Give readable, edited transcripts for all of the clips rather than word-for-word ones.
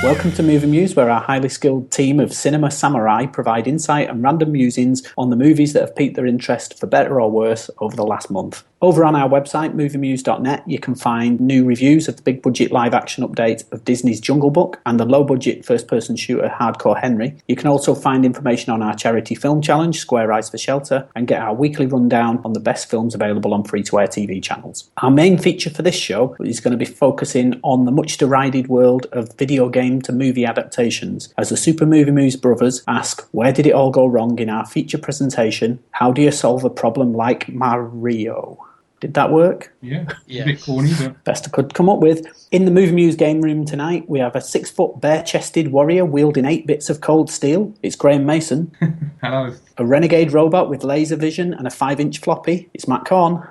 Welcome to MovieMuse, where our highly skilled team of cinema samurai provide insight and random musings on the movies that have piqued their interest, for better or worse, over the last month. Over on our website, moviemuse.net, you can find new reviews of the big-budget live-action update of Disney's Jungle Book and the low-budget first-person shooter Hardcore Henry. You can also find information on our charity film challenge, Square Eyes for Shelter, and get our weekly rundown on the best films available on free-to-air TV channels. Our main feature for this show is going to be focusing on the much-derided world of video game to movie adaptations, as the Super MovieMuse Bros ask, where did it all go wrong in our feature presentation? How do you solve a problem like Mario? Did that work? Yeah, yes. A bit corny, but... Best I could come up with. In the MovieMuse game room tonight, we have a 6-foot bare-chested warrior wielding 8 bits of cold steel. It's Graham Mason. Hello. A renegade robot with laser vision and a 5-inch floppy. It's Matt Corn.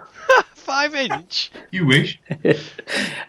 5-inch? You wish.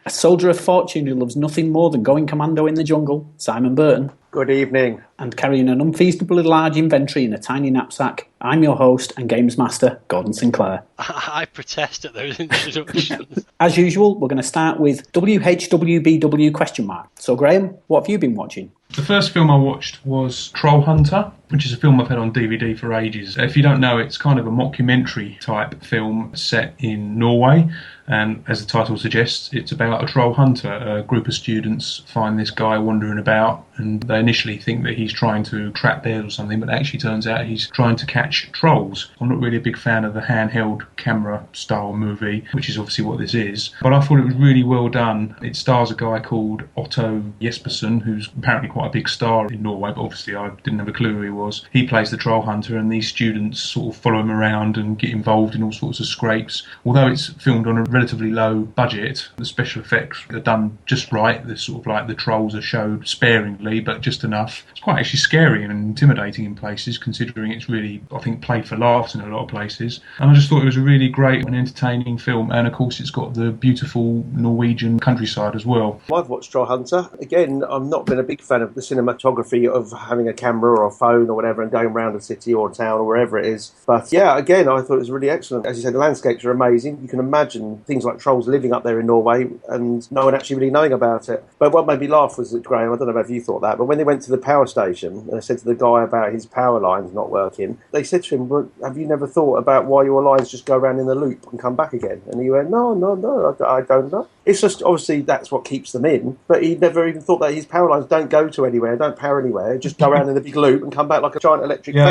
A soldier of fortune who loves nothing more than going commando in the jungle. Simon Burton. Good evening. And carrying an unfeasibly large inventory in a tiny knapsack, I'm your host and games master, Gordon Sinclair. I protest at those introductions. As usual, we're going to start with WHWBW ? So, Graham, what have you been watching? The first film I watched was Troll Hunter, which is a film I've had on DVD for ages. If you don't know, it's kind of a mockumentary type film set in Norway. And as the title suggests, it's about a troll hunter. A group of students find this guy wandering about, and they initially think that he's trying to trap bears or something, but it actually turns out he's trying to catch trolls. I'm not really a big fan of the handheld camera style movie, which is obviously what this is, but I thought it was really well done. It stars a guy called Otto Jespersen, who's apparently quite a big star in Norway, but obviously I didn't have a clue who he was. He plays the troll hunter, and these students sort of follow him around and get involved in all sorts of scrapes. Although it's filmed on a relatively low budget, the special effects are done just right. The sort of like the trolls are showed sparingly, but just enough. It's quite actually scary and intimidating in places, considering it's really, I think, played for laughs in a lot of places. And I just thought it was a really great and entertaining film, and of course it's got the beautiful Norwegian countryside as well. I've watched Troll Hunter. Again, I've not been a big fan of the cinematography of having a camera or a phone or whatever and going around a city or a town or wherever it is. But yeah, again, I thought it was really excellent. As you said, the landscapes are amazing. You can imagine things like trolls living up there in Norway and no one actually really knowing about it. But what made me laugh was that, Graham, I don't know if you thought that, but when they went to the power station and they said to the guy about his power lines not working, they said to him, well, have you never thought about why your lines just go around in the loop and come back again? And he went, no, I don't know. It's just, obviously, that's what keeps them in, but he never even thought that his power lines don't go to anywhere, don't power anywhere, just go around in a big loop and come back like a giant electric fence.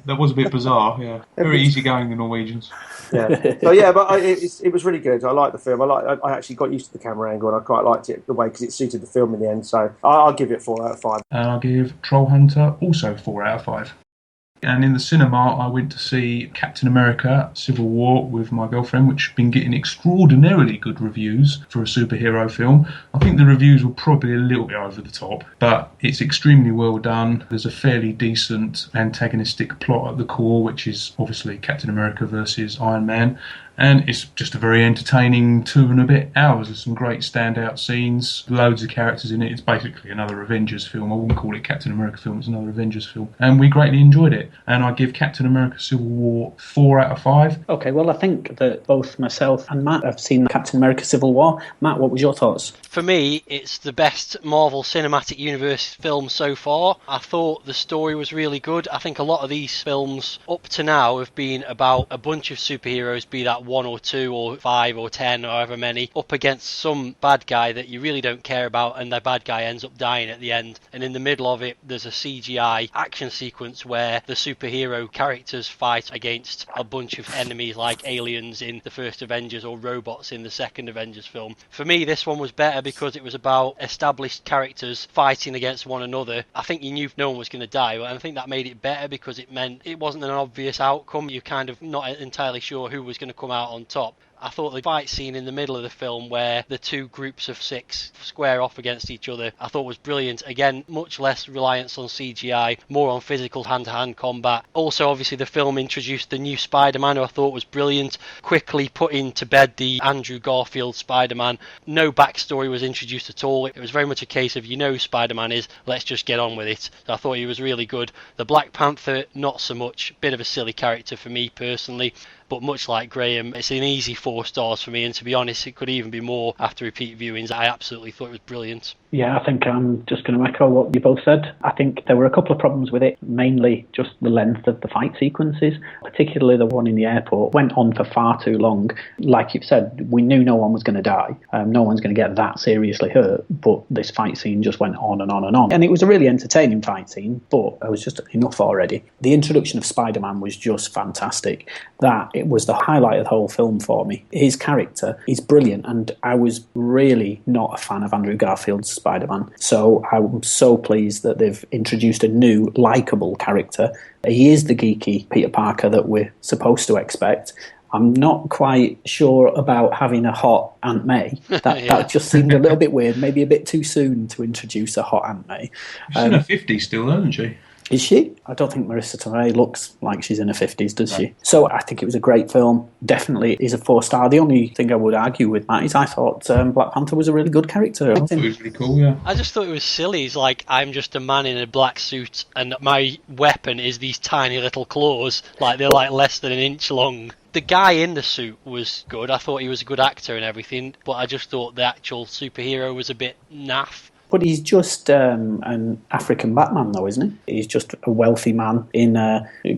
That was a bit bizarre, yeah. Very easygoing, the Norwegians. Yeah. So yeah, but it was really good. I liked the film. I actually got used to the camera angle, and I quite liked it the way, because it suited the film in the end. So I'll give it 4 out of 5. And I'll give Troll Hunter also 4 out of 5. And in the cinema, I went to see Captain America Civil War with my girlfriend, which has been getting extraordinarily good reviews for a superhero film. I think the reviews were probably a little bit over the top, but it's extremely well done. There's a fairly decent antagonistic plot at the core, which is obviously Captain America versus Iron Man. And it's just a very entertaining 2 and a bit hours. There's some great standout scenes, loads of characters in it. It's basically another Avengers film. I wouldn't call it Captain America film, it's another Avengers film. And we greatly enjoyed it. And I give Captain America Civil War 4 out of 5. Okay, well, I think that both myself and Matt have seen Captain America Civil War. Matt, what was your thoughts? For me, it's the best Marvel Cinematic Universe film so far. I thought the story was really good. I think a lot of these films up to now have been about a bunch of superheroes, be that 1 or 2 or 5 or 10 or however many, up against some bad guy that you really don't care about, and the bad guy ends up dying at the end. And in the middle of it, there's a CGI action sequence where the superhero characters fight against a bunch of enemies like aliens in the first Avengers or robots in the second Avengers film. For me, this one was better because it was about established characters fighting against one another. I think you knew no one was going to die, but I think that made it better because it meant it wasn't an obvious outcome. You're kind of not entirely sure who was going to come out on top. I thought the fight scene in the middle of the film where the 2 groups of 6 square off against each other, I thought was brilliant. Again, much less reliance on CGI, more on physical hand-to-hand combat. Also, obviously, the film introduced the new Spider-Man, who I thought was brilliant, quickly putting to bed the Andrew Garfield Spider-Man. No backstory was introduced at all. It was very much a case of, you know who Spider-Man is, let's just get on with it. So I thought he was really good. The Black Panther, not so much. Bit of a silly character for me, personally. But much like Graham, it's an easy 4 stars for me, and to be honest, it could even be more after repeat viewings. I absolutely thought it was brilliant. Yeah, I think I'm just going to echo what you both said. I think there were a couple of problems with it, mainly just the length of the fight sequences, particularly the one in the airport, went on for far too long. Like you've said, we knew no one was going to die. No one's going to get that seriously hurt, but this fight scene just went on and on and on. And it was a really entertaining fight scene, but it was just enough already. The introduction of Spider-Man was just fantastic. That it was the highlight of the whole film for me. His character is brilliant, and I was really not a fan of Andrew Garfield's Spider-Man. So I'm so pleased that they've introduced a new, likeable character. He is the geeky Peter Parker that we're supposed to expect. I'm not quite sure about having a hot Aunt May. That just seemed a little bit weird, maybe a bit too soon to introduce a hot Aunt May. She's in her 50s still, isn't she? Is she? I don't think Marissa Tomei looks like she's in her 50s, does she? So I think it was a great film. Definitely is a 4-star. The only thing I would argue with that is I thought Black Panther was a really good character. I thought it was really cool, yeah. I just thought it was silly. It's like, I'm just a man in a black suit and my weapon is these tiny little claws. Like, they're like less than an inch long. The guy in the suit was good. I thought he was a good actor and everything, but I just thought the actual superhero was a bit naff. But he's just an African Batman, though, isn't he? He's just a wealthy man in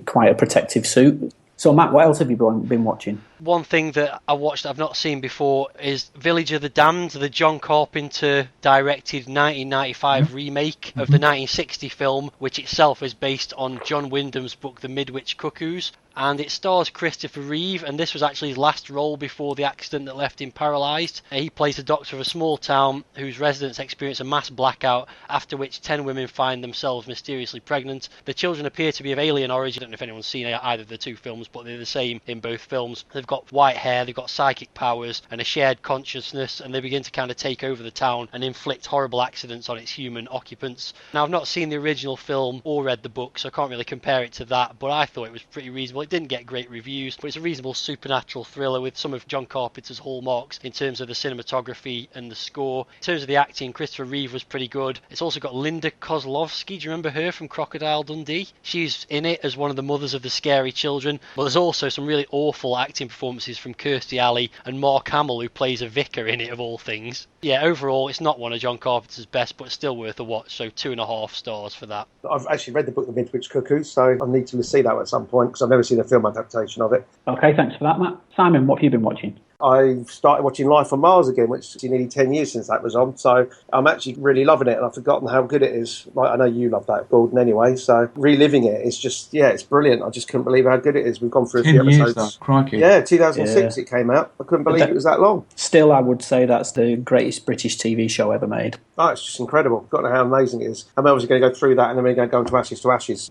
quite a protective suit. So, Matt, what else have you been watching? One thing that I watched that I've not seen before is Village of the Damned, the John Carpenter directed 1995 remake of the 1960 film, which itself is based on John Wyndham's book The Midwich Cuckoos. And it stars Christopher Reeve, and this was actually his last role before the accident that left him paralysed. He plays the doctor of a small town whose residents experience a mass blackout, after which 10 women find themselves mysteriously pregnant. The children appear to be of alien origin. I don't know if anyone's seen either of the two films, but they're the same in both films. They've got white hair, they've got psychic powers, and a shared consciousness, and they begin to kind of take over the town and inflict horrible accidents on its human occupants. Now, I've not seen the original film or read the book, so I can't really compare it to that, but I thought it was pretty reasonable. It didn't get great reviews, but it's a reasonable supernatural thriller with some of John Carpenter's hallmarks in terms of the cinematography and the score. In terms of the acting, Christopher Reeve was pretty good. It's also got Linda Kozlovsky. Do you remember her from Crocodile Dundee? She's in it as one of the mothers of the scary children. But there's also some really awful acting performances from Kirstie Alley and Mark Hamill, who plays a vicar in it, of all things. Yeah, overall, it's not one of John Carpenter's best, but it's still worth a watch, so 2.5 stars for that. I've actually read the book The Midwich Cuckoos, so I need to see that at some point, because I've never seen a film adaptation of it. Okay, thanks for that, Matt. Simon, what have you been watching? I started watching Life on Mars again, which is nearly 10 years since that was on, so I'm actually really loving it, and I've forgotten how good it is. Like, I know you love that, Gordon, anyway, so reliving it, it's just, yeah, it's brilliant. I just couldn't believe how good it is. We've gone through a few episodes. 10 years, though. Crikey. Yeah, 2006 it came out. I couldn't believe it was that long. Still, I would say that's the greatest British TV show ever made. Oh, it's just incredible. I've forgotten how amazing it is. I'm obviously going to go through that, and then we're going to go into Ashes to Ashes.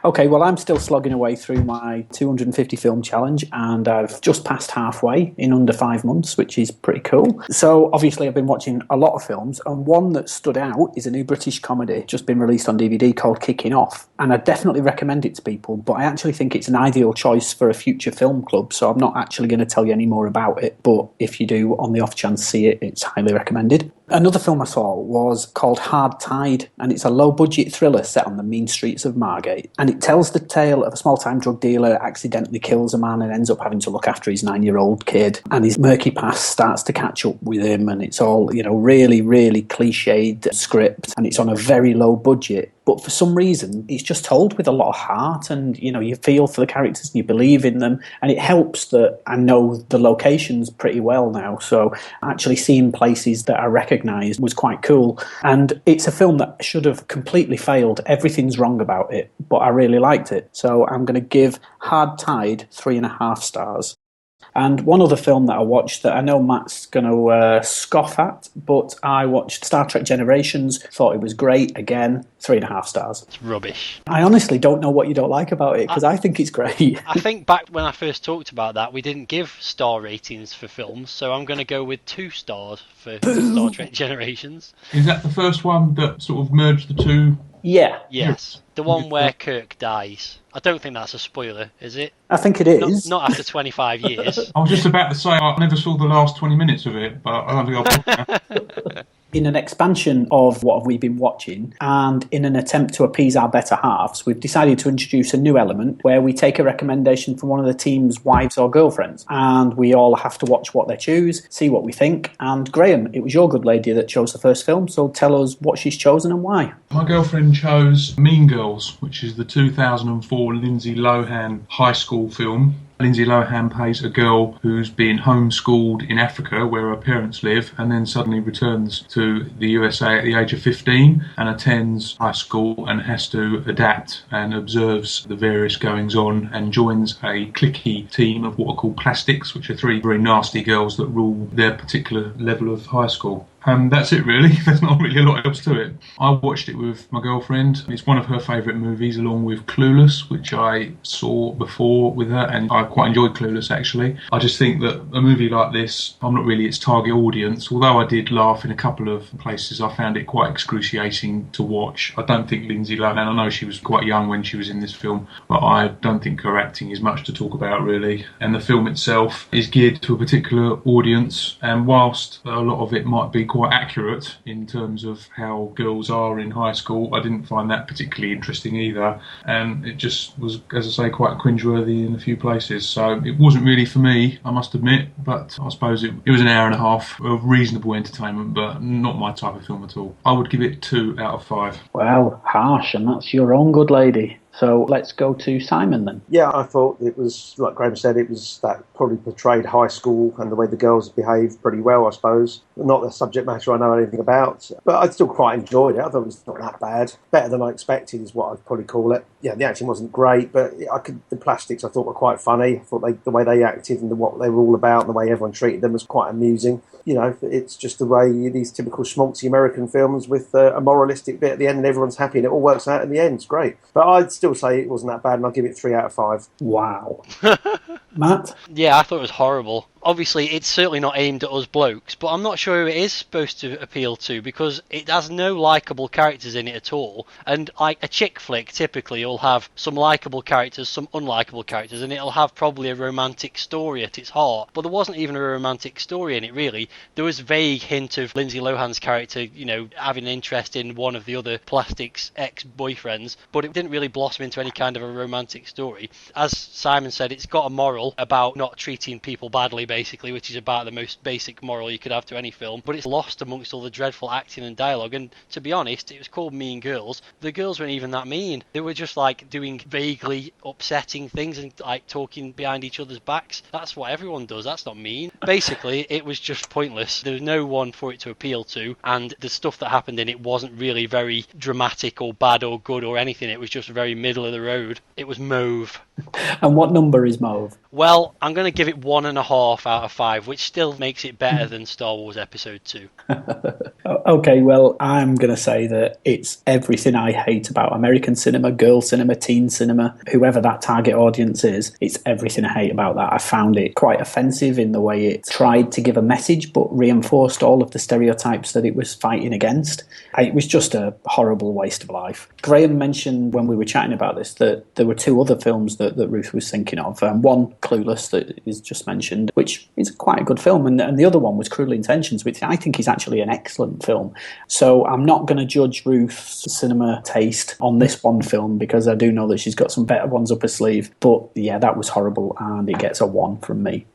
Okay, well, I'm still slogging away through my 250 film challenge, and I've just passed halfway in under 5 months, which is pretty cool. So, obviously, I've been watching a lot of films, and one that stood out is a new British comedy just been released on DVD called Kicking Off. And I definitely recommend it to people, but I actually think it's an ideal choice for a future film club, so I'm not actually going to tell you any more about it. But if you do, on the off chance, see it, it's highly recommended. Another film I saw was called Hard Tide, and it's a low-budget thriller set on the mean streets of Margate. And it tells the tale of a small-time drug dealer accidentally kills a man and ends up having to look after his 9-year-old kid. And his murky past starts to catch up with him, and it's all, really, really cliched script, and it's on a very low budget. But for some reason, it's just told with a lot of heart, and, you feel for the characters and you believe in them. And it helps that I know the locations pretty well now, so actually seeing places that I recognised was quite cool. And it's a film that should have completely failed. Everything's wrong about it, but I really liked it. So I'm going to give Hard Tide 3.5 stars. And one other film that I watched that I know Matt's going to scoff at, but I watched Star Trek Generations, thought it was great, again, 3.5 stars. It's rubbish. I honestly don't know what you don't like about it, because I think it's great. I think back when I first talked about that, we didn't give star ratings for films, so I'm going to go with 2 stars for Star Trek Generations. Is that the first one that sort of merged the two? Yeah. Yes. The one where Kirk dies. I don't think that's a spoiler, is it? I think it is. Not after 25 years. I was just about to say I never saw the last 20 minutes of it, but I don't think I'll... In an expansion of what have we been watching, and in an attempt to appease our better halves, we've decided to introduce a new element where we take a recommendation from one of the team's wives or girlfriends, and we all have to watch what they choose, see what we think. And Graham, it was your good lady that chose the first film, so tell us what she's chosen and why. My girlfriend chose Mean Girls, which is the 2004 Lindsay Lohan high school film. Lindsay Lohan plays a girl who's been homeschooled in Africa where her parents live, and then suddenly returns to the USA at the age of 15 and attends high school and has to adapt and observes the various goings on and joins a cliquey team of what are called plastics, which are three very nasty girls that rule their particular level of high school. That's it really. There's not really a lot else to it. I watched it with my girlfriend. It's one of her favourite movies, along with Clueless, which I saw before with her, and I quite enjoyed Clueless actually. I just think that a movie like this, I'm not really its target audience. Although I did laugh in a couple of places, I found it quite excruciating to watch. I don't think Lindsay Lohan, I know she was quite young when she was in this film, but I don't think her acting is much to talk about really. And the film itself is geared to a particular audience, and whilst a lot of it might be quite accurate in terms of how girls are in high school, I didn't find that particularly interesting either, and it just was, as I say, quite cringeworthy in a few places. So it wasn't really for me, I must admit, but I suppose it was an hour and a half of reasonable entertainment, but not my type of film at all. I would give it 2 out of 5. Well, harsh, and that's your own good lady. So let's go to Simon then. Yeah, I thought it was, like Graham said, it was that probably portrayed high school and the way the girls behaved pretty well, I suppose. Not the subject matter I know anything about, but I still quite enjoyed it. I thought it was not that bad. Better than I expected is what I'd probably call it. Yeah, the acting wasn't great, but the plastics I thought were quite funny. I thought the way they acted and what they were all about and the way everyone treated them was quite amusing. You know, it's just the way these typical schmaltzy American films with a moralistic bit at the end and everyone's happy and it all works out in the end. It's great. But I'd still say it wasn't that bad and I'll give it 3 out of 5. Wow. Matt? Yeah, I thought it was horrible. Obviously, it's certainly not aimed at us blokes, but I'm not sure who it is supposed to appeal to because it has no likeable characters in it at all. And like a chick flick, typically, will have some likeable characters, some unlikable characters, and it'll have probably a romantic story at its heart. But there wasn't even a romantic story in it, really. There was a vague hint of Lindsay Lohan's character, you know, having an interest in one of the other Plastics ex-boyfriends, but it didn't really blossom into any kind of a romantic story. As Simon said, it's got a moral about not treating people badly, basically, which is about the most basic moral you could have to any film, but it's lost amongst all the dreadful acting and dialogue. And to be honest, it was called Mean Girls. The girls weren't even that mean. They were just like doing vaguely upsetting things and like talking behind each other's backs. That's what everyone does. That's not mean. Basically, it was just pointless. There was no one for it to appeal to, and the stuff that happened in it wasn't really very dramatic or bad or good or anything. It was just very middle of the road. It was mauve. And what number is mauve? Well, I'm going to give it 1.5 out of 5, which still makes it better than Star Wars Episode 2. Okay, well, I'm going to say that it's everything I hate about American cinema, girl cinema, teen cinema, whoever that target audience is. It's everything I hate about that. I found it quite offensive in the way it tried to give a message but reinforced all of the stereotypes that it was fighting against. It was just a horrible waste of life. Graham mentioned when we were chatting about this that there were 2 other films that Ruth was thinking of. One, Clueless, that is just mentioned, which is quite a good film, and the other one was Cruel Intentions, which I think is actually an excellent film. So I'm not going to judge Ruth's cinema taste on this one film because I do know that she's got some better ones up her sleeve. But yeah, that was horrible, and it gets a 1 from me.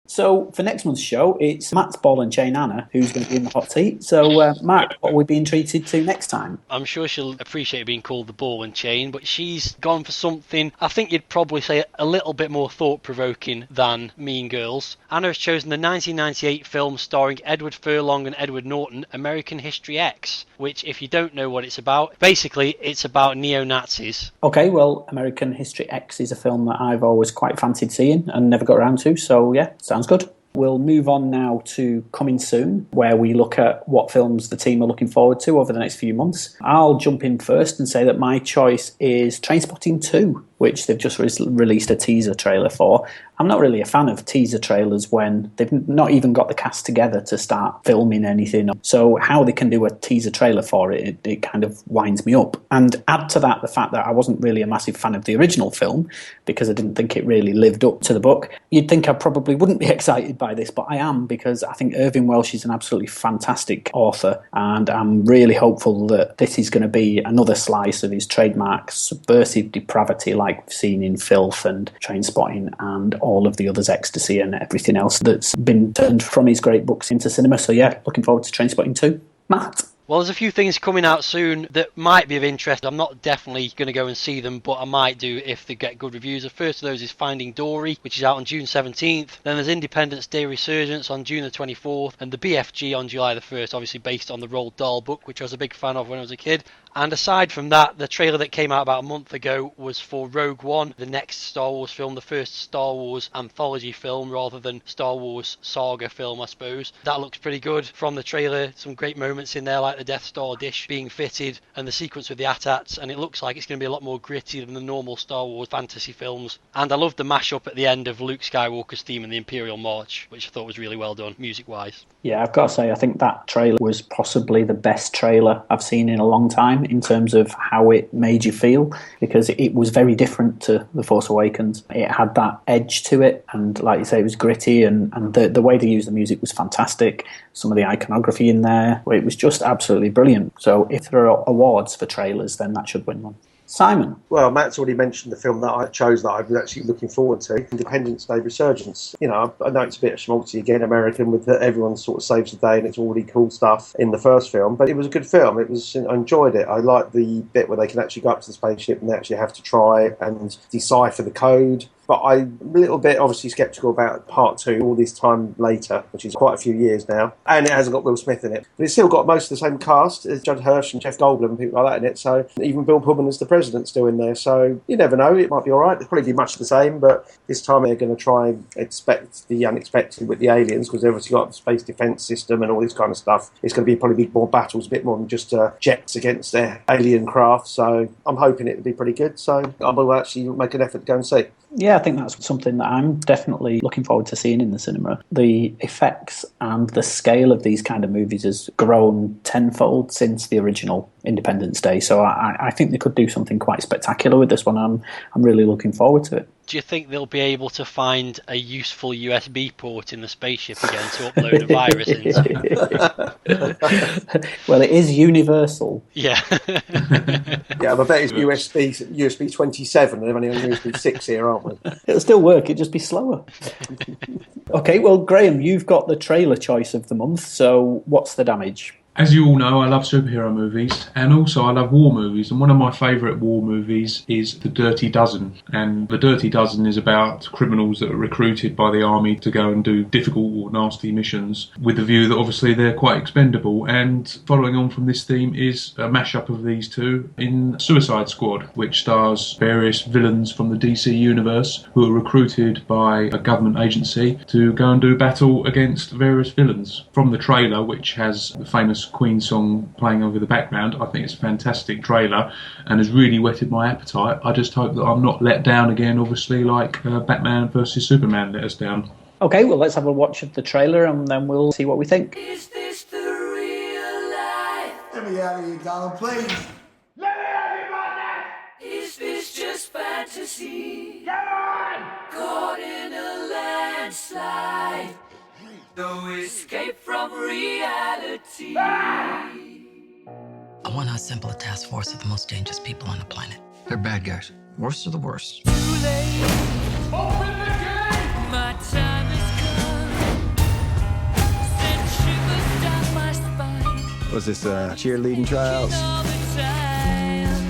So for next month's show, it's Matt's ball and chain Anna who's going to be in the hot seat. So Matt, what are we being treated to next time? I'm sure she'll appreciate being called the ball and chain, but she's gone for something, I think you'd probably say, a little bit more thought-provoking than Mean Girls. Anna has chosen the 1998 film starring Edward Furlong and Edward Norton, American History X, which, if you don't know what it's about, basically it's about neo-Nazis. Okay, well, American History X is a film that I've always quite fancied seeing and never got around to, so yeah, sounds good. We'll move on now to Coming Soon, where we look at what films the team are looking forward to over the next few months. I'll jump in first and say that my choice is Trainspotting 2, which they've just released a teaser trailer for. I'm not really a fan of teaser trailers when they've not even got the cast together to start filming anything. So how they can do a teaser trailer for it kind of winds me up. And add to that the fact that I wasn't really a massive fan of the original film because I didn't think it really lived up to the book. You'd think I probably wouldn't be excited by this, but I am, because I think Irving Welsh is an absolutely fantastic author, and I'm really hopeful that this is going to be another slice of his trademark subversive depravity like we've seen in Filth and Trainspotting and all of the others, Ecstasy and everything else that's been turned from his great books into cinema. So yeah, looking forward to Trainspotting 2. Matt? Well, there's a few ththings coming out soon that might be of interest. I'm not definitely going to go and see them, but I might do if they get good reviews. The first of those is Finding Dory, which is out on June 17th. Then there's Independence Day Resurgence on June the 24th, and the BFG on July the 1st, obviously based on the Roald Dahl book, which I was a big fan of when I was a kid. And aside from that, the trailer that came out about a month ago was for Rogue One, the next Star Wars film, the first Star Wars anthology film rather than Star Wars saga film, I suppose. That looks pretty good from the trailer. Some great moments in there, like the Death Star dish being fitted and the sequence with the AT-ATs, and it looks like it's going to be a lot more gritty than the normal Star Wars fantasy films. And I love the mashup at the end of Luke Skywalker's theme and the Imperial March, which I thought was really well done, music-wise. Yeah, I've got to say, I think that trailer was possibly the best trailer I've seen in a long time in terms of how it made you feel, because it was very different to The Force Awakens. It had that edge to it, and like you say, it was gritty, and the way they used the music was fantastic. Some of the iconography in there, it was just absolutely brilliant. So if there are awards for trailers, then that should win one. Simon? Well, Matt's already mentioned the film that I chose that I was actually looking forward to, Independence Day Resurgence. You know, I know it's a bit schmaltzy again, American, with everyone sort of saves the day and it's all really cool stuff in the first film, but it was a good film. I enjoyed it. I liked the bit where they can actually go up to the spaceship and they actually have to try and decipher the code. But I'm a little bit obviously sceptical about part 2 all this time later, which is quite a few years now. And it hasn't got Will Smith in it. But it's still got most of the same cast as Judd Hirsch and Jeff Goldblum and people like that in it. So even Bill Pullman as the president still in there. So you never know. It might be all right. It'll probably be much the same. But this time they're going to try and expect the unexpected with the aliens, because they've obviously got the space defence system and all this kind of stuff. It's going to be probably more battles, a bit more than just jets against their alien craft. So I'm hoping it will be pretty good. So I will actually make an effort to go and see. Yeah, I think that's something that I'm definitely looking forward to seeing in the cinema. The effects and the scale of these kind of movies has grown tenfold since the original Independence Day, so I think they could do something quite spectacular with this one. I'm really looking forward to it. Do you think they'll be able to find a useful USB port in the spaceship again to upload a virus into? Well, it is universal. Yeah. Yeah, I bet it's USB 27, and they're only on USB 6 here, aren't we? It'll still work, it'll just be slower. Okay, well, Graham, you've got the trailer choice of the month, so what's the damage? As you all know, I love superhero movies, and also I love war movies, and one of my favourite war movies is The Dirty Dozen. And The Dirty Dozen is about criminals that are recruited by the army to go and do difficult or nasty missions, with the view that obviously they're quite expendable. And following on from this theme is a mashup of these two in Suicide Squad, which stars various villains from the DC universe who are recruited by a government agency to go and do battle against various villains. From the trailer, which has the famous Queen song playing over the background, I think it's a fantastic trailer and has really whetted my appetite. I just hope that I'm not let down again, obviously, like Batman versus Superman let us down. Okay, well, let's have a watch of the trailer and then we'll see what we think. Is this the real life? Let me out of here, Donald, please. Let me out of here, Batman! Is this just fantasy? Come on! Caught in a landslide. No escape from reality. I want to assemble a task force of the most dangerous people on the planet. They're bad guys. Worst of the worst. Too late. Open the gate! My time has come. Send shivers down my spine. Was this cheerleading tryouts? All the time.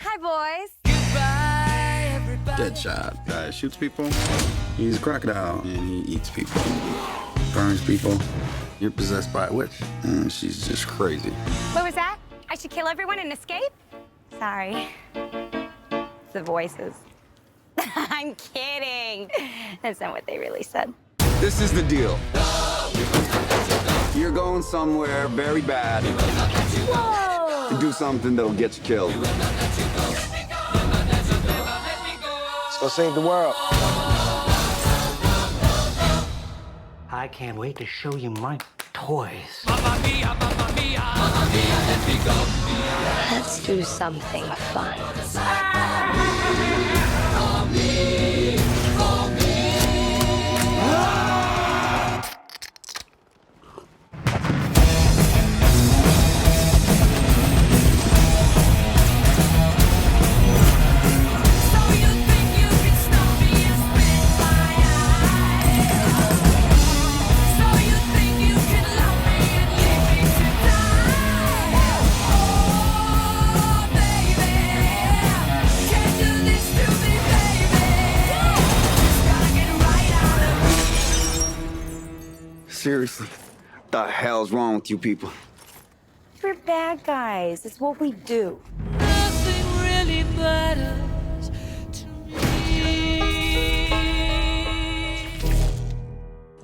Hi, boys. Goodbye, everybody. Deadshot. Guy shoots people. He's a crocodile and he eats people. Burns people. You're possessed by a witch and she's just crazy. What was that? I should kill everyone and escape? Sorry. The voices. I'm kidding. That's not what they really said. This is the deal. You're going somewhere very bad. Whoa! and do something that'll get you killed. Let's go save the world. I can't wait to show you my toys. Let's do something fun. Seriously, what the hell's wrong with you people? We're bad guys. It's what we do. Nothing really matters to me.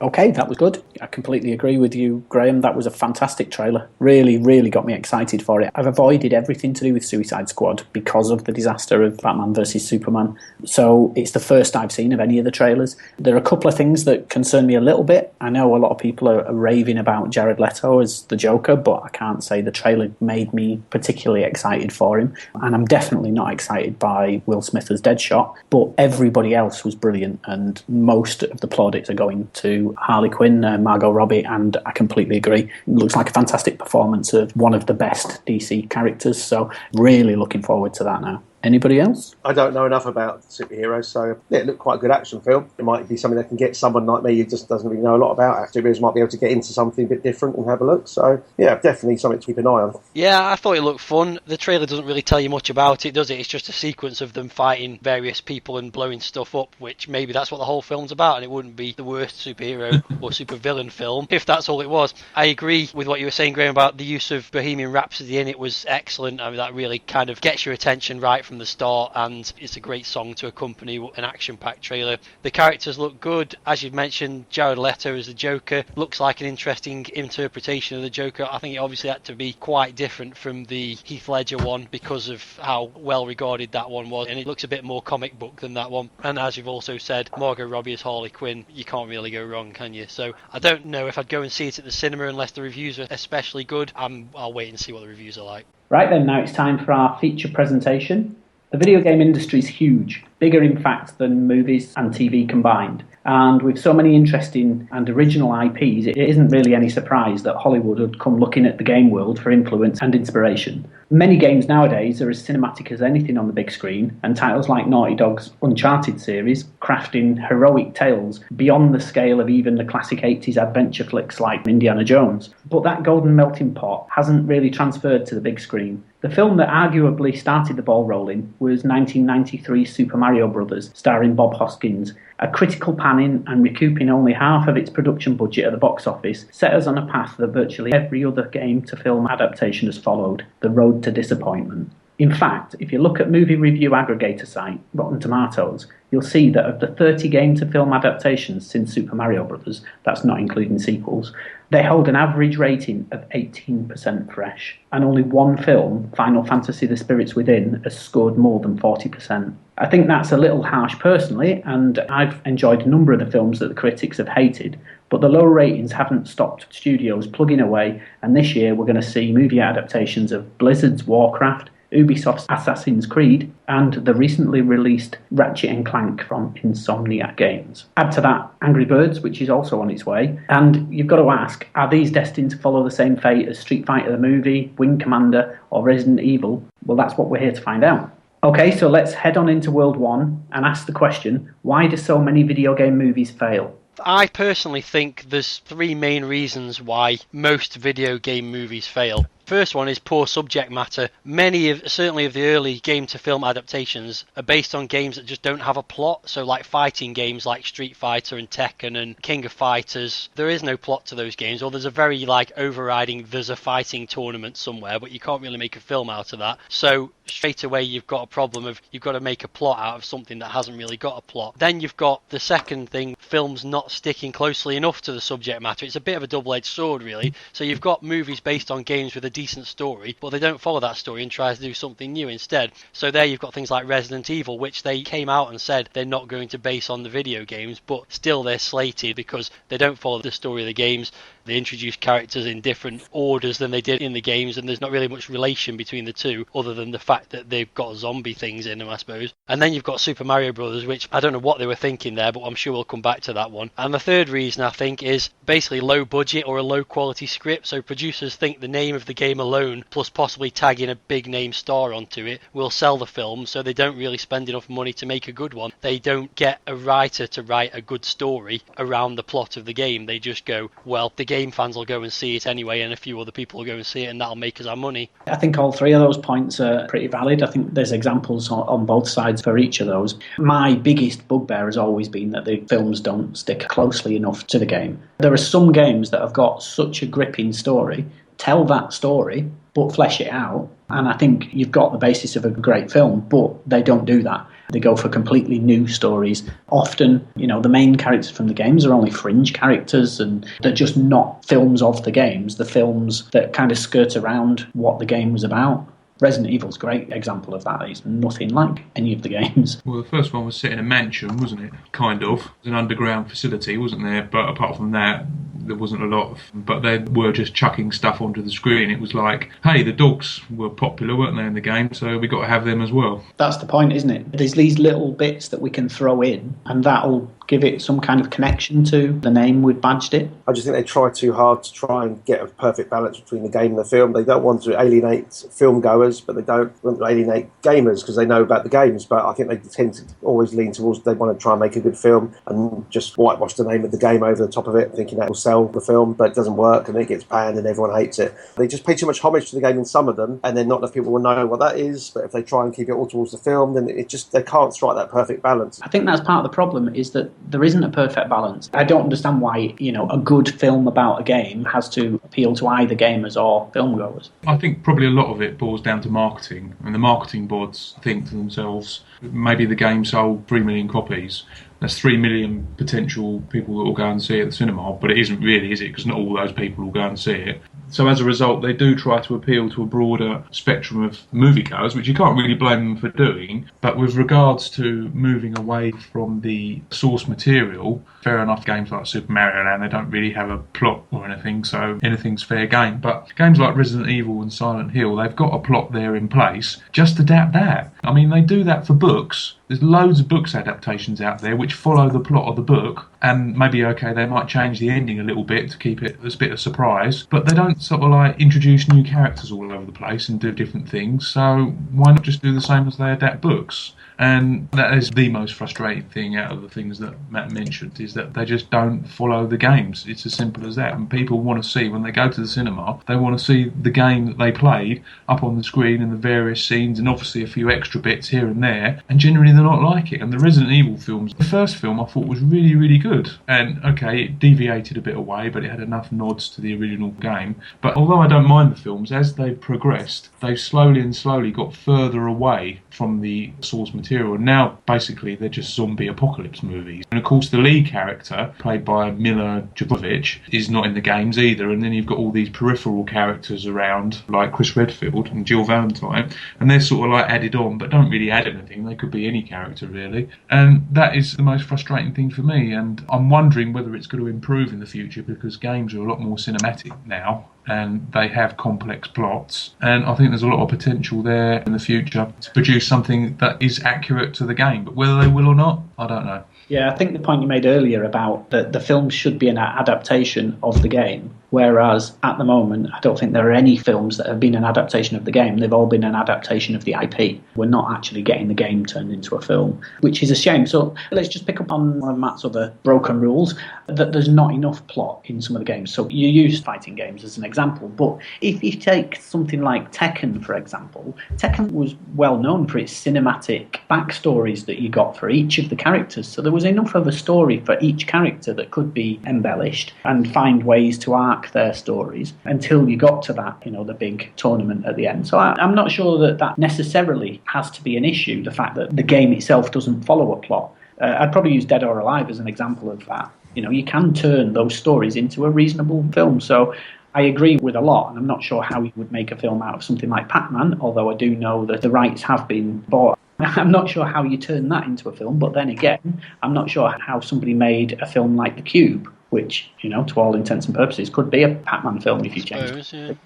Okay, that was good. I completely agree with you, Graham. That was a fantastic trailer. Really, really got me excited for it. I've avoided everything to do with Suicide Squad because of the disaster of Batman vs Superman. So it's the first I've seen of any of the trailers. There are a couple of things that concern me a little bit. I know a lot of people are raving about Jared Leto as the Joker, but I can't say the trailer made me particularly excited for him. And I'm definitely not excited by Will Smith as Deadshot, but everybody else was brilliant, and most of the plaudits are going to Harley Quinn, Margot Robbie, and I completely agree. It looks like a fantastic performance of one of the best DC characters, so really looking forward to that now. Anybody else? I don't know enough about superheroes, so yeah, it looked quite a good action film. It might be something that can get someone like me who just doesn't really know a lot about superheroes, might be able to get into something a bit different and have a look. So yeah, definitely something to keep an eye on. Yeah, I thought it looked fun. The trailer doesn't really tell you much about it, does it? It's just a sequence of them fighting various people and blowing stuff up, which maybe that's what the whole film's about, and it wouldn't be the worst superhero or supervillain film if that's all it was. I agree with what you were saying, Graham, about the use of Bohemian Rhapsody in it was excellent. I mean, that really kind of gets your attention right from the start, and it's a great song to accompany an action-packed trailer. The characters look good. As you've mentioned, Jared Leto as the Joker looks like an interesting interpretation of the Joker. I think it obviously had to be quite different from the Heath Ledger one because of how well regarded that one was, and it looks a bit more comic book than that one. And as you've also said, Margot Robbie as Harley Quinn, you can't really go wrong, can you? So I don't know if I'd go and see it at the cinema unless the reviews are especially good. I'll wait and see what the reviews are like. Right then, now it's time for our feature presentation. The video game industry is huge, bigger in fact than movies and TV combined. And with so many interesting and original IPs, it isn't really any surprise that Hollywood would come looking at the game world for influence and inspiration. Many games nowadays are as cinematic as anything on the big screen, and titles like Naughty Dog's Uncharted series crafting heroic tales beyond the scale of even the classic 80s adventure flicks like Indiana Jones. But that golden melting pot hasn't really transferred to the big screen. The film that arguably started the ball rolling was 1993's Super Mario Bros, starring Bob Hoskins. A critical panning and recouping only half of its production budget at the box office set us on a path that virtually every other game-to-film adaptation has followed, the road to disappointment. In fact, if you look at movie review aggregator site Rotten Tomatoes, you'll see that of the 30 game-to-film adaptations since Super Mario Bros., that's not including sequels, they hold an average rating of 18% fresh, and only one film, Final Fantasy The Spirits Within, has scored more than 40%. I think that's a little harsh personally, and I've enjoyed a number of the films that the critics have hated, but the lower ratings haven't stopped studios plugging away, and this year we're going to see movie adaptations of Blizzard's Warcraft, Ubisoft's Assassin's Creed, and the recently released Ratchet & Clank from Insomniac Games. Add to that Angry Birds, which is also on its way, and you've got to ask, are these destined to follow the same fate as Street Fighter the movie, Wing Commander, or Resident Evil? Well, that's what we're here to find out. Okay, so let's head on into World 1 and ask the question, why do so many video game movies fail? I personally think there's three main reasons why most video game movies fail. First one is poor subject matter. Certainly of the early game-to-film adaptations are based on games that just don't have a plot. So like fighting games like Street Fighter and Tekken and King of Fighters, there is no plot to those games. Or there's a very overriding, there's a fighting tournament somewhere, but you can't really make a film out of that. So straight away you've got a problem of you've got to make a plot out of something that hasn't really got a plot. Then you've got the second thing, films not sticking closely enough to the subject matter. It's a bit of a double-edged sword really. So you've got movies based on games with a decent story, but they don't follow that story and try to do something new instead. So there you've got things like Resident Evil, which they came out and said they're not going to base on the video games, but still they're slated because they don't follow the story of the games. They introduce characters in different orders than they did in the games, and there's not really much relation between the two other than the fact that they've got zombie things in them, I suppose. And then you've got Super Mario Bros, which I don't know what they were thinking there, but I'm sure we'll come back to that one. And the third reason, I think, is basically low budget or a low quality script. So producers think the name of the game alone, plus possibly tagging a big name star onto it, will sell the film, so they don't really spend enough money to make a good one. They don't get a writer to write a good story around the plot of the game. They just go, well, the game fans will go and see it anyway, and a few other people will go and see it, and that'll make us our money. I think all three of those points are pretty valid. I think there's examples on both sides for each of those. My biggest bugbear has always been that the films don't stick closely enough to the game. There are some games that have got such a gripping story, tell that story, but flesh it out, and I think you've got the basis of a great film, but they don't do that. They go for completely new stories. Often, the main characters from the games are only fringe characters, and they're just not films of the games, the films that kind of skirt around what the game was about. Resident Evil's a great example of that. It's nothing like any of the games. Well, the first one was set in a mansion, wasn't it? Kind of. It was an underground facility, wasn't there? But apart from that, there wasn't a lot of... But they were just chucking stuff onto the screen. It was like, hey, the dogs were popular, weren't they, in the game? So we got to have them as well. That's the point, isn't it? There's these little bits that we can throw in, and that'll give it some kind of connection to the name we've badged it. I just think they try too hard to try and get a perfect balance between the game and the film. They don't want to alienate film goers, but they don't want to alienate gamers because they know about the games. But I think they tend to always lean towards they want to try and make a good film and just whitewash the name of the game over the top of it, thinking that will sell the film, but it doesn't work and it gets banned and everyone hates it. They just pay too much homage to the game in some of them, and then not enough people will know what that is. But if they try and keep it all towards the film, then they can't strike that perfect balance. I think that's part of the problem, is that there isn't a perfect balance. I don't understand why, a good film about a game has to appeal to either gamers or filmgoers. I think probably a lot of it boils down to marketing. And the marketing boards think to themselves, maybe the game sold 3 million copies. That's 3 million potential people that will go and see it at the cinema, but it isn't really, is it? Because not all those people will go and see it. So as a result, they do try to appeal to a broader spectrum of moviegoers, which you can't really blame them for doing. But with regards to moving away from the source material, fair enough, games like Super Mario Land, they don't really have a plot or anything, so anything's fair game. But games like Resident Evil and Silent Hill, they've got a plot there in place. Just adapt that. I mean, they do that for books. There's loads of books adaptations out there which follow the plot of the book, and maybe, okay, they might change the ending a little bit to keep it as a bit of surprise, but they don't sort of like introduce new characters all over the place and do different things, so why not just do the same as they adapt books? And that is the most frustrating thing out of the things that Matt mentioned, is that they just don't follow the games. It's as simple as that. And people want to see, when they go to the cinema, they want to see the game that they played up on the screen and the various scenes, and obviously a few extra bits here and there, and generally they're not like it. And the Resident Evil films, the first film I thought was really, really good. And okay, it deviated a bit away, but it had enough nods to the original game. But although I don't mind the films, as they've progressed, they've slowly and slowly got further away from the source material. Now, basically, they're just zombie apocalypse movies. And of course, the lead character, played by Mila Jovovich, is not in the games either. And then you've got all these peripheral characters around, like Chris Redfield and Jill Valentine, and they're sort of like added on, but don't really add anything. They could be any character, really. And that is the most frustrating thing for me. And I'm wondering whether it's going to improve in the future, because games are a lot more cinematic now, and they have complex plots, and I think there's a lot of potential there in the future to produce something that is accurate to the game, but whether they will or not, I don't know. Yeah, I think the point you made earlier about that the film should be an adaptation of the game, whereas at the moment I don't think there are any films that have been an adaptation of the game. They've all been an adaptation of the IP. We're not actually getting the game turned into a film, which is a shame. So let's just pick up on one of Matt's other broken rules, that there's not enough plot in some of the games. So you use fighting games as an example, but if you take something like Tekken, for example, Tekken was well known for its cinematic backstories that you got for each of the characters. So there was enough of a story for each character that could be embellished and find ways to arc their stories until you got to that, the big tournament at the end. So I'm not sure that necessarily has to be an issue, the fact that the game itself doesn't follow a plot. I'd probably use Dead or Alive as an example of that. You can turn those stories into a reasonable film. So I agree with a lot, and I'm not sure how you would make a film out of something like Pac-Man, although I do know that the rights have been bought. I'm not sure how you turn that into a film, but then again, I'm not sure how somebody made a film like The Cube, which, to all intents and purposes, could be a Pac-Man film if you change it.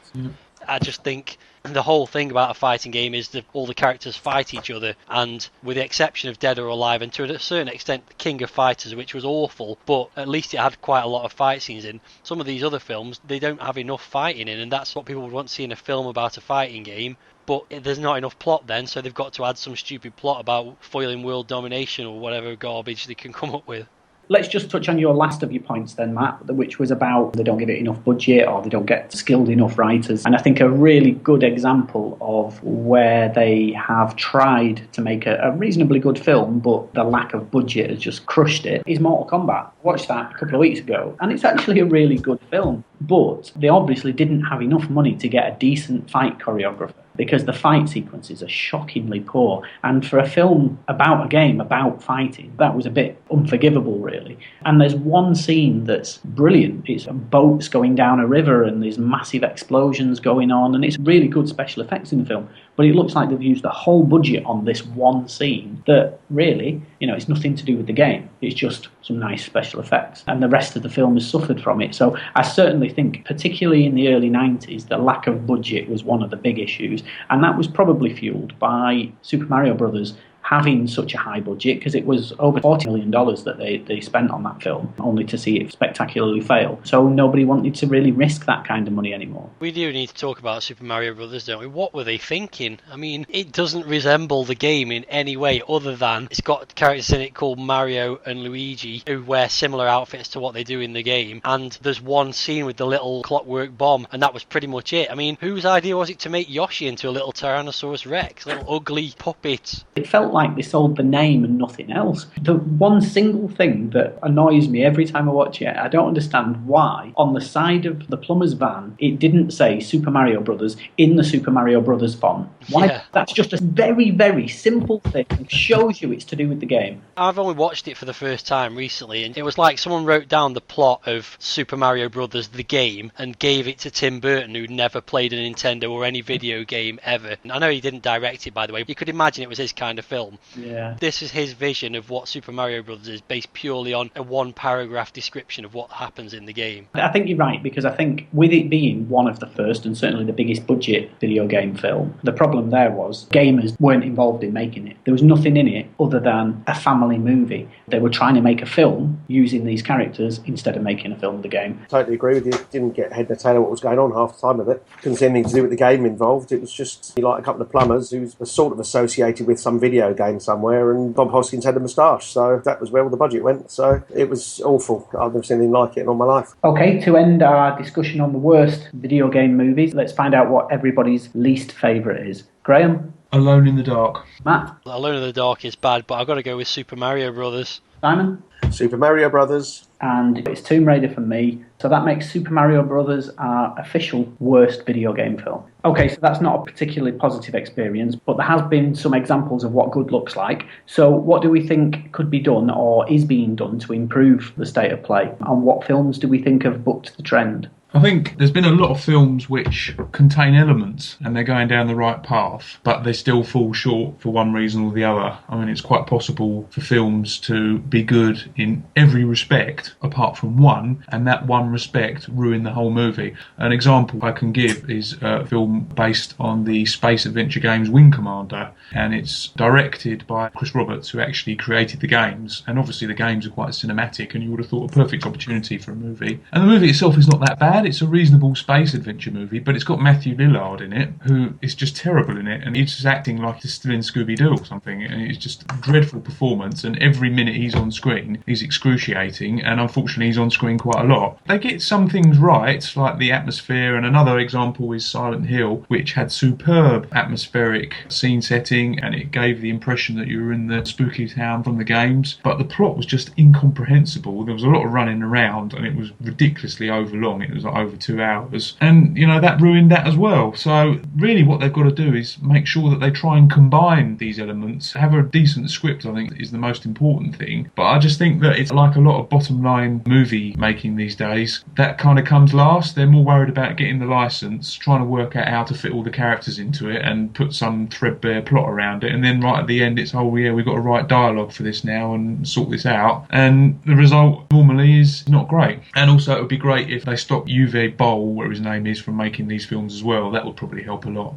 I just think the whole thing about a fighting game is that all the characters fight each other, and with the exception of Dead or Alive, and to a certain extent King of Fighters, which was awful, but at least it had quite a lot of fight scenes in. Some of these other films, they don't have enough fighting in, and that's what people would want to see in a film about a fighting game. But there's not enough plot then, so they've got to add some stupid plot about foiling world domination or whatever garbage they can come up with. Let's just touch on your last of your points then, Matt, which was about they don't give it enough budget or they don't get skilled enough writers. And I think a really good example of where they have tried to make a reasonably good film, but the lack of budget has just crushed it, is Mortal Kombat. I watched that a couple of weeks ago, and it's actually a really good film. But they obviously didn't have enough money to get a decent fight choreographer, because the fight sequences are shockingly poor. And for a film about a game, about fighting, that was a bit unforgivable, really. And there's one scene that's brilliant. It's boats going down a river and there's massive explosions going on, and it's really good special effects in the film. But it looks like they've used the whole budget on this one scene that really, it's nothing to do with the game. It's just some nice special effects. And the rest of the film has suffered from it. So I certainly think, particularly in the early 90s, the lack of budget was one of the big issues. And that was probably fueled by Super Mario Bros. Having such a high budget, because it was over $40 million that they spent on that film, only to see it spectacularly fail. So nobody wanted to really risk that kind of money anymore. We do need to talk about Super Mario Bros., don't we? What were they thinking? I mean, it doesn't resemble the game in any way other than it's got characters in it called Mario and Luigi who wear similar outfits to what they do in the game, and there's one scene with the little clockwork bomb, and that was pretty much it. I mean, whose idea was it to make Yoshi into a little Tyrannosaurus Rex, a little ugly puppet? It felt like they sold the name and nothing else. The one single thing that annoys me every time I watch it, I don't understand why, on the side of the plumber's van, it didn't say Super Mario Brothers in the Super Mario Brothers font. Why? Yeah. That's just a very, very simple thing. It shows you it's to do with the game. I've only watched it for the first time recently, and it was like someone wrote down the plot of Super Mario Brothers, the game, and gave it to Tim Burton, who'd never played a Nintendo or any video game ever. And I know he didn't direct it, by the way. You could imagine it was his kind of film. Yeah. This is his vision of what Super Mario Bros. Is, based purely on a one-paragraph description of what happens in the game. I think you're right, because I think with it being one of the first and certainly the biggest budget video game film, the problem there was gamers weren't involved in making it. There was nothing in it other than a family movie. They were trying to make a film using these characters instead of making a film of the game. Totally agree with you. Didn't get head and tail what was going on half the time of it. Couldn't see anything to do with the game involved. It was just like a couple of plumbers who were sort of associated with some video game somewhere, and Bob Hoskins had a moustache, so that was where all the budget went. So it was awful. I've never seen anything like it in all my life. Okay, to end our discussion on the worst video game movies, let's find out what everybody's least favourite is. Graham? Alone in the Dark. Matt? Alone in the Dark is bad, but I've got to go with Super Mario Brothers. Simon? Super Mario Brothers. And it's Tomb Raider for me. So that makes Super Mario Brothers our official worst video game film. Okay, so that's not a particularly positive experience, but there has been some examples of what good looks like. So what do we think could be done or is being done to improve the state of play? And what films do we think have bucked the trend? I think there's been a lot of films which contain elements and they're going down the right path, but they still fall short for one reason or the other. I mean, it's quite possible for films to be good in every respect apart from one, and that one respect ruin the whole movie. An example I can give is a film based on the space adventure games Wing Commander, and it's directed by Chris Roberts, who actually created the games, and obviously the games are quite cinematic, and you would have thought a perfect opportunity for a movie. And the movie itself is not that bad. It's a reasonable space adventure movie, but it's got Matthew Lillard in it, who is just terrible in it, and he's just acting like he's still in Scooby-Doo or something, and it's just a dreadful performance, and every minute he's on screen is excruciating, and unfortunately he's on screen quite a lot. They get some things right, like the atmosphere, and another example is Silent Hill, which had superb atmospheric scene setting, and it gave the impression that you were in the spooky town from the games, but the plot was just incomprehensible. There was a lot of running around, and it was ridiculously overlong. It was like over 2 hours, and that ruined that as well. So really what they've got to do is make sure that they try and combine these elements. Have a decent script, I think, is the most important thing. But I just think that it's like a lot of bottom line movie making these days, that kind of comes last. They're more worried about getting the license, trying to work out how to fit all the characters into it and put some threadbare plot around it, and then right at the end it's, oh yeah, we've got to write dialogue for this now and sort this out, and the result normally is not great. And also it would be great if they stopped Uwe Boll, whatever his name is, from making these films as well. That would probably help a lot.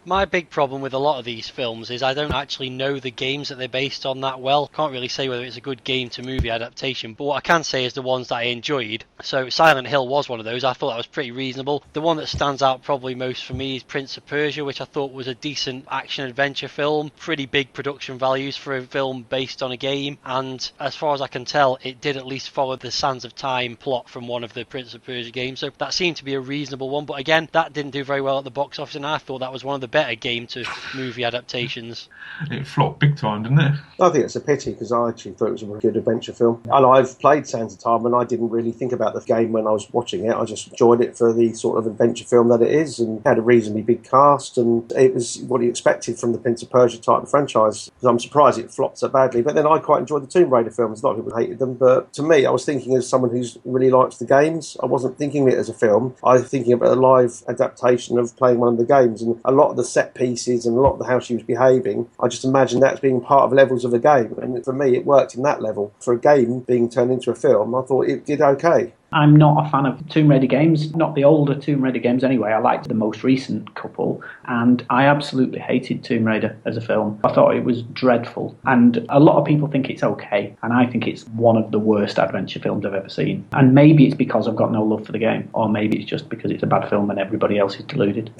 My big problem with a lot of these films is I don't actually know the games that they're based on that well. Can't really say whether it's a good game to movie adaptation, but what I can say is the ones that I enjoyed. So Silent Hill was one of those. I thought that was pretty reasonable. The one that stands out probably most for me is Prince of Persia, which I thought was a decent action-adventure film. Pretty big production values for a film based on a game, and as far as I can tell, it did at least follow the Sands of Time plot from one of the Prince of Persia games, so that seemed to be a reasonable one. But again, that didn't do very well at the box office, and I thought that was one of the better game to movie adaptations. It flopped big time, didn't it? I think it's a pity because I actually thought it was a really good adventure film. And I've played Sands of Time and I didn't really think about the game when I was watching it. I just enjoyed it for the sort of adventure film that it is, and had a reasonably big cast, and it was what you expected from the Prince of Persia type of franchise. I'm surprised it flopped so badly, but then I quite enjoyed the Tomb Raider films. A lot of people hated them, but to me, I was thinking as someone who's really likes the games. I wasn't thinking it as a film. I was thinking about a live adaptation of playing one of the games, and a lot of the set pieces and a lot of how she was behaving, I just imagined that as being part of levels of a game, and for me it worked in that level. For a game being turned into a film, I thought it did okay. I'm not a fan of Tomb Raider games, not the older Tomb Raider games anyway. I liked the most recent couple, and I absolutely hated Tomb Raider as a film. I thought it was dreadful, and a lot of people think it's okay, and I think it's one of the worst adventure films I've ever seen. And maybe it's because I've got no love for the game, or maybe it's just because it's a bad film and everybody else is deluded.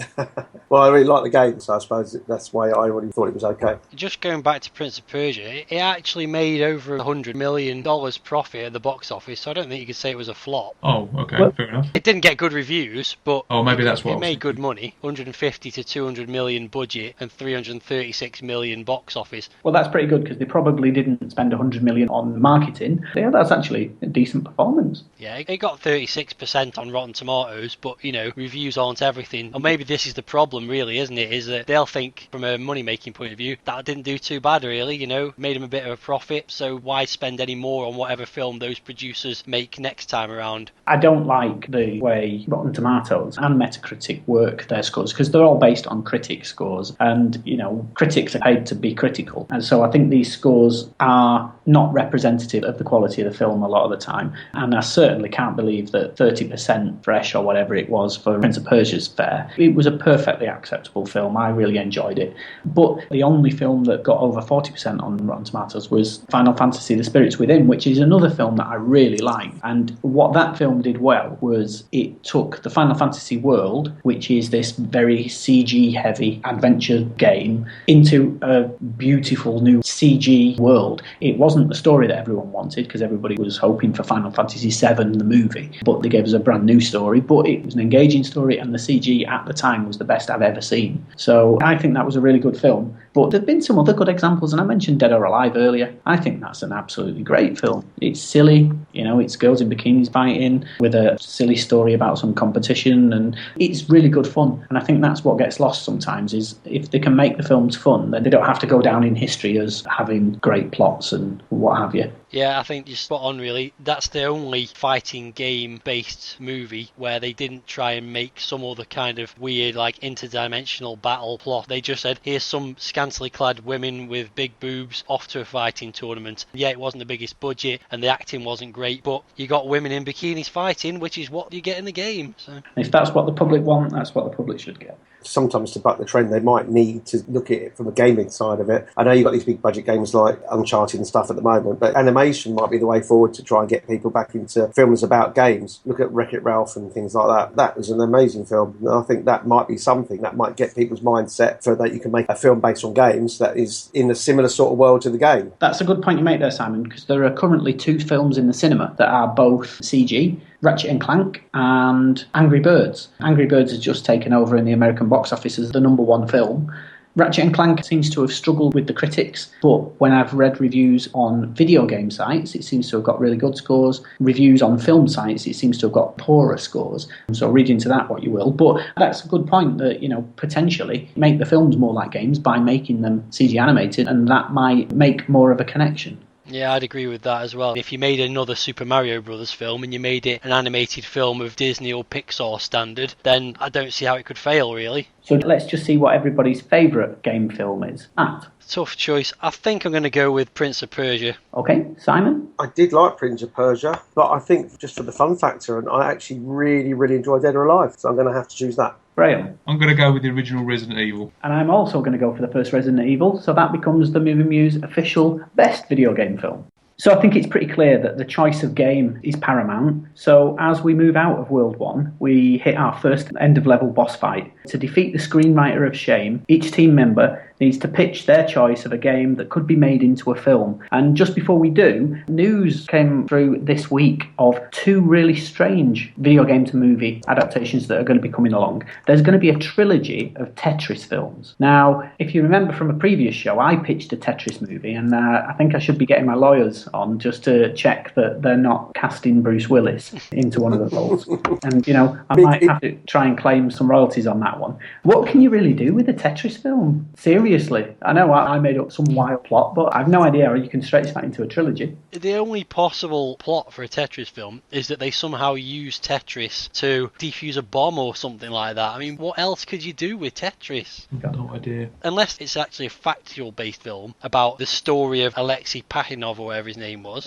Well, I really like the game, so I suppose that's why I already thought it was okay. Just going back to Prince of Persia, it actually made over $100 million profit at the box office, so I don't think you could say it was a flop. Oh, okay, fair enough. It didn't get good reviews, but maybe that's what it made good money. 150 to 200 million budget and 336 million box office. Well, that's pretty good because they probably didn't spend 100 million on marketing. Yeah, that's actually a decent performance. Yeah, it got 36% on Rotten Tomatoes, but reviews aren't everything. Or maybe this is the problem, really, isn't it? Is that they'll think from a money-making point of view that didn't do too bad, really. Made them a bit of a profit. So why spend any more on whatever film those producers make next time around? I don't like the way Rotten Tomatoes and Metacritic work their scores, because they're all based on critic scores, and critics are paid to be critical, and so I think these scores are not representative of the quality of the film a lot of the time. And I certainly can't believe that 30% fresh or whatever it was for Prince of Persia's fair. It was a perfectly acceptable film. I really enjoyed it, but the only film that got over 40% on Rotten Tomatoes was Final Fantasy: The Spirits Within, which is another film that I really liked. And what that film did well was it took the Final Fantasy world, which is this very CG heavy adventure game, into a beautiful new CG world. It wasn't the story that everyone wanted, because everybody was hoping for Final Fantasy VII, the movie, but they gave us a brand new story. But it was an engaging story, and the CG at the time was the best I've ever seen. So I think that was a really good film. But there have been some other good examples, and I mentioned Dead or Alive earlier. I think that's an absolutely great film. It's silly, it's girls in bikinis fighting with a silly story about some competition, and it's really good fun. And I think that's what gets lost sometimes, is if they can make the films fun, then they don't have to go down in history as having great plots and what have you. Yeah, I think you're spot on, really. That's the only fighting game-based movie where they didn't try and make some other kind of weird, interdimensional battle plot. They just said, here's some scantily clad women with big boobs off to a fighting tournament. Yeah, it wasn't the biggest budget, and the acting wasn't great, but you got women in bikinis fighting, which is what you get in the game. So if that's what the public want, that's what the public should get. Sometimes to buck the trend, they might need to look at it from a gaming side of it. I know you've got these big budget games like Uncharted and stuff at the moment, but animation might be the way forward to try and get people back into films about games. Look at Wreck-It Ralph and things like that. That was an amazing film. And I think that might be something that might get people's mindset for that you can make a film based on games that is in a similar sort of world to the game. That's a good point you make there, Simon, because there are currently 2 films in the cinema that are both CG. Ratchet and Clank and Angry Birds. Angry Birds has just taken over in the American box office as the #1 film. Ratchet and Clank seems to have struggled with the critics, but when I've read reviews on video game sites, it seems to have got really good scores. Reviews on film sites, it seems to have got poorer scores. So read into that what you will. But that's a good point that, potentially make the films more like games by making them CG animated, and that might make more of a connection. Yeah, I'd agree with that as well. If you made another Super Mario Bros. Film and you made it an animated film of Disney or Pixar standard, then I don't see how it could fail, really. So let's just see what everybody's favourite game film is. Matt? Tough choice. I think I'm going to go with Prince of Persia. Okay, Simon? I did like Prince of Persia, but I think just for the fun factor, and I actually really, really enjoyed Dead or Alive, so I'm going to have to choose that. Graham? I'm going to go with the original Resident Evil. And I'm also going to go for the first Resident Evil, so that becomes the Movie Muse official best video game film. So I think it's pretty clear that the choice of game is paramount. So as we move out of World 1, we hit our first end-of-level boss fight. To defeat the screenwriter of shame, each team member needs to pitch their choice of a game that could be made into a film. And just before we do, news came through this week of 2 really strange video game to movie adaptations that are going to be coming along. There's going to be a trilogy of Tetris films. Now, if you remember from a previous show, I pitched a Tetris movie, and I think I should be getting my lawyers on just to check that they're not casting Bruce Willis into one of the roles. And, I might have to try and claim some royalties on that one. What can you really do with a Tetris film? Seriously, I know I made up some wild plot, but I've no idea how you can stretch that into a trilogy. The only possible plot for a Tetris film is that they somehow use Tetris to defuse a bomb or something like that. I mean, what else could you do with Tetris? No idea. Unless it's actually a factual-based film about the story of Alexei Pachinov or whatever his name was.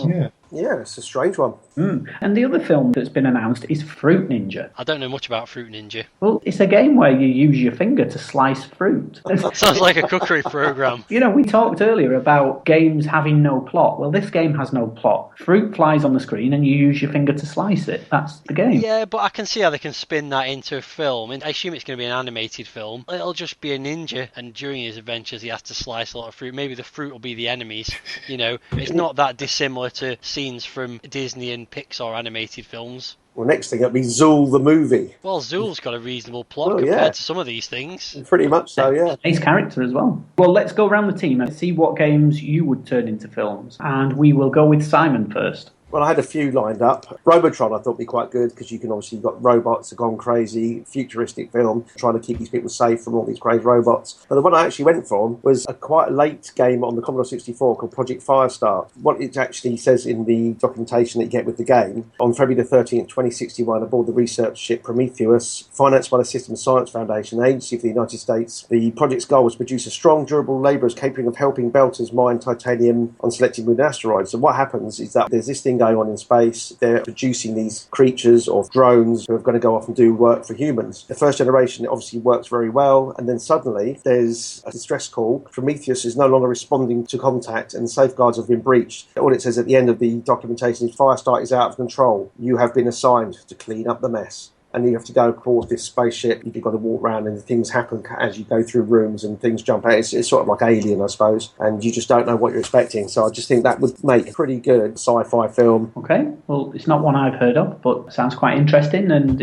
Yeah, it's a strange one. And the other film that's been announced is Fruit Ninja. I don't know much about Fruit Ninja. Well, it's a game where you use your finger to slice fruit. Sounds like a cookery program. We talked earlier about games having no plot. Well, this game has no plot. Fruit flies on the screen and you use your finger to slice it. That's the game. Yeah, but I can see how they can spin that into a film. And I assume it's going to be an animated film. It'll just be a ninja, and during his adventures he has to slice a lot of fruit. Maybe the fruit will be the enemies. It's not that dissimilar to scenes from Disney and Pixar animated films. Well, next thing it'll be Zool the movie. Well, Zool's got a reasonable plot compared to some of these things. Pretty much so, yeah. Nice character as well. Well, let's go around the team and see what games you would turn into films. And we will go with Simon first. Well, I had a few lined up. Robotron I thought would be quite good because you can obviously, you've got robots that have gone crazy, futuristic film, trying to keep these people safe from all these crazy robots. But the one I actually went for was a quite late game on the Commodore 64 called Project Firestar. What it actually says in the documentation that you get with the game, on February the 13th, 2061, aboard the research ship Prometheus, financed by the System Science Foundation, an agency for the United States, the project's goal was to produce a strong, durable labourers capable of helping Belters mine titanium on selected moon asteroids. So what happens is that there's this thing going on in space. They're producing these creatures or drones who are going to go off and do work for humans. The first generation obviously works very well, and then suddenly there's a distress call. Prometheus is no longer responding to contact and safeguards have been breached. All it says at the end of the documentation is Firestar is out of control. You have been assigned to clean up the mess. And you have to go towards this spaceship. You've got to walk around and things happen as you go through rooms and things jump out. It's sort of like Alien, I suppose. And you just don't know what you're expecting. So I just think that would make a pretty good sci-fi film. Okay. Well, it's not one I've heard of, but sounds quite interesting. And,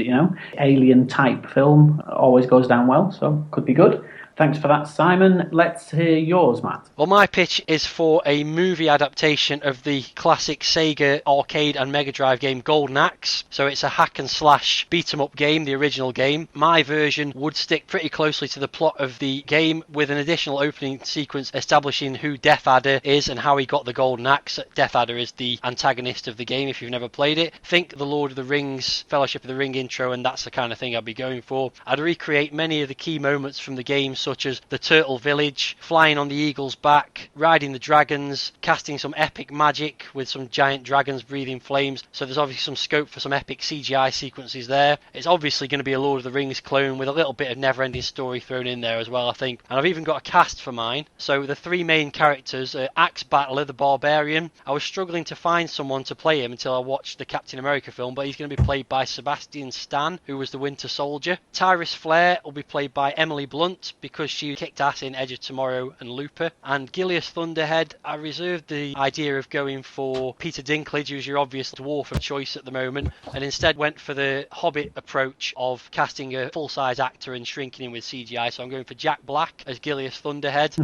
alien-type film always goes down well, so could be good. Thanks for that, Simon. Let's hear yours, Matt. Well, my pitch is for a movie adaptation of the classic Sega arcade and Mega Drive game Golden Axe. So it's a hack and slash beat 'em up game, the original game. My version would stick pretty closely to the plot of the game with an additional opening sequence establishing who Death Adder is and how he got the Golden Axe. Death Adder is the antagonist of the game if you've never played it. Think the Lord of the Rings, Fellowship of the Ring intro, and that's the kind of thing I'd be going for. I'd recreate many of the key moments from the game, such as the Turtle Village, flying on the eagle's back, riding the dragons, casting some epic magic with some giant dragons breathing flames. So there's obviously some scope for some epic CGI sequences there. It's obviously going to be a Lord of the Rings clone with a little bit of Neverending Story thrown in there as well, I think. And I've even got a cast for mine. So the 3 main characters are Axe Battler, the Barbarian. I was struggling to find someone to play him until I watched the Captain America film, but he's going to be played by Sebastian Stan, who was the Winter Soldier. Tyrus Flare will be played by Emily Blunt, because because she kicked ass in Edge of Tomorrow and Looper. And Gilius Thunderhead, I reserved the idea of going for Peter Dinklage, who's your obvious dwarf of choice at the moment, and instead went for the Hobbit approach of casting a full-size actor and shrinking him with CGI. So I'm going for Jack Black as Gilius Thunderhead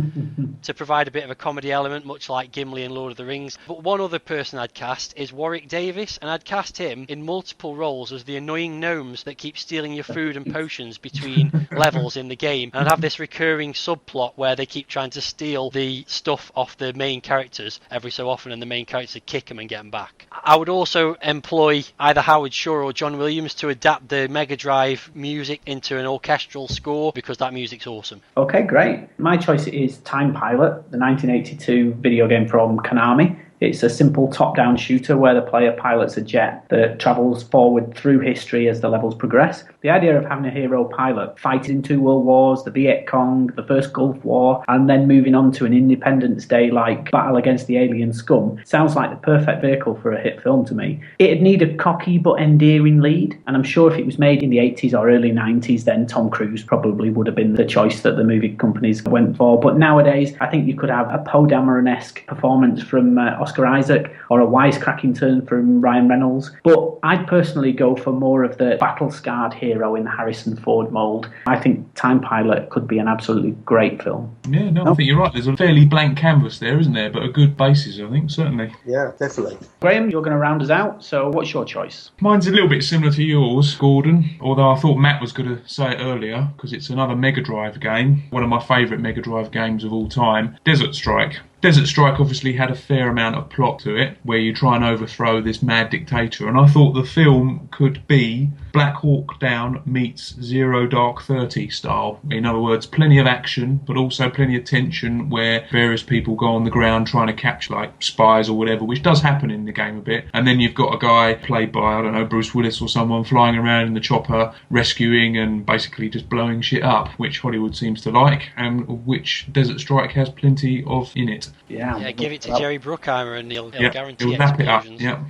to provide a bit of a comedy element, much like Gimli in Lord of the Rings. But one other person I'd cast is Warwick Davis, and I'd cast him in multiple roles as the annoying gnomes that keep stealing your food and potions between levels in the game. And I'd have this recurring subplot where they keep trying to steal the stuff off the main characters every so often, and the main characters would kick them and get them back. I would also employ either Howard Shore or John Williams to adapt the Mega Drive music into an orchestral score, because that music's awesome. Okay, great. My choice is Time Pilot, the 1982 video game from Konami. It's a simple top-down shooter where the player pilots a jet that travels forward through history as the levels progress. The idea of having a hero pilot fighting in 2 world wars, the Viet Cong, the First Gulf War, and then moving on to an Independence Day-like battle against the alien scum sounds like the perfect vehicle for a hit film to me. It'd need a cocky but endearing lead, and I'm sure if it was made in the 80s or early 90s, then Tom Cruise probably would have been the choice that the movie companies went for. But nowadays, I think you could have a Poe Dameron-esque performance from Oscar Isaac, or a wisecracking turn from Ryan Reynolds. But I'd personally go for more of the battle-scarred hero in the Harrison Ford mould. I think Time Pilot could be an absolutely great film. Yeah, no, I think you're right. There's a fairly blank canvas there, isn't there? But a good basis, I think, certainly. Yeah, definitely. Graham, you're going to round us out, so what's your choice? Mine's a little bit similar to yours, Gordon, although I thought Matt was going to say it earlier, because it's another Mega Drive game, one of my favourite Mega Drive games of all time, Desert Strike. Desert Strike obviously had a fair amount of plot to it, where you try and overthrow this mad dictator, and I thought the film could be Black Hawk Down meets Zero Dark 30 style. In other words, plenty of action, but also plenty of tension, where various people go on the ground trying to catch like spies or whatever, which does happen in the game a bit. And then you've got a guy played by, I don't know, Bruce Willis or someone flying around in the chopper, rescuing and basically just blowing shit up, which Hollywood seems to like, and which Desert Strike has plenty of in it. Yeah, give it to Jerry Bruckheimer and he'll guarantee he'll nap it up. explosions. Yeah.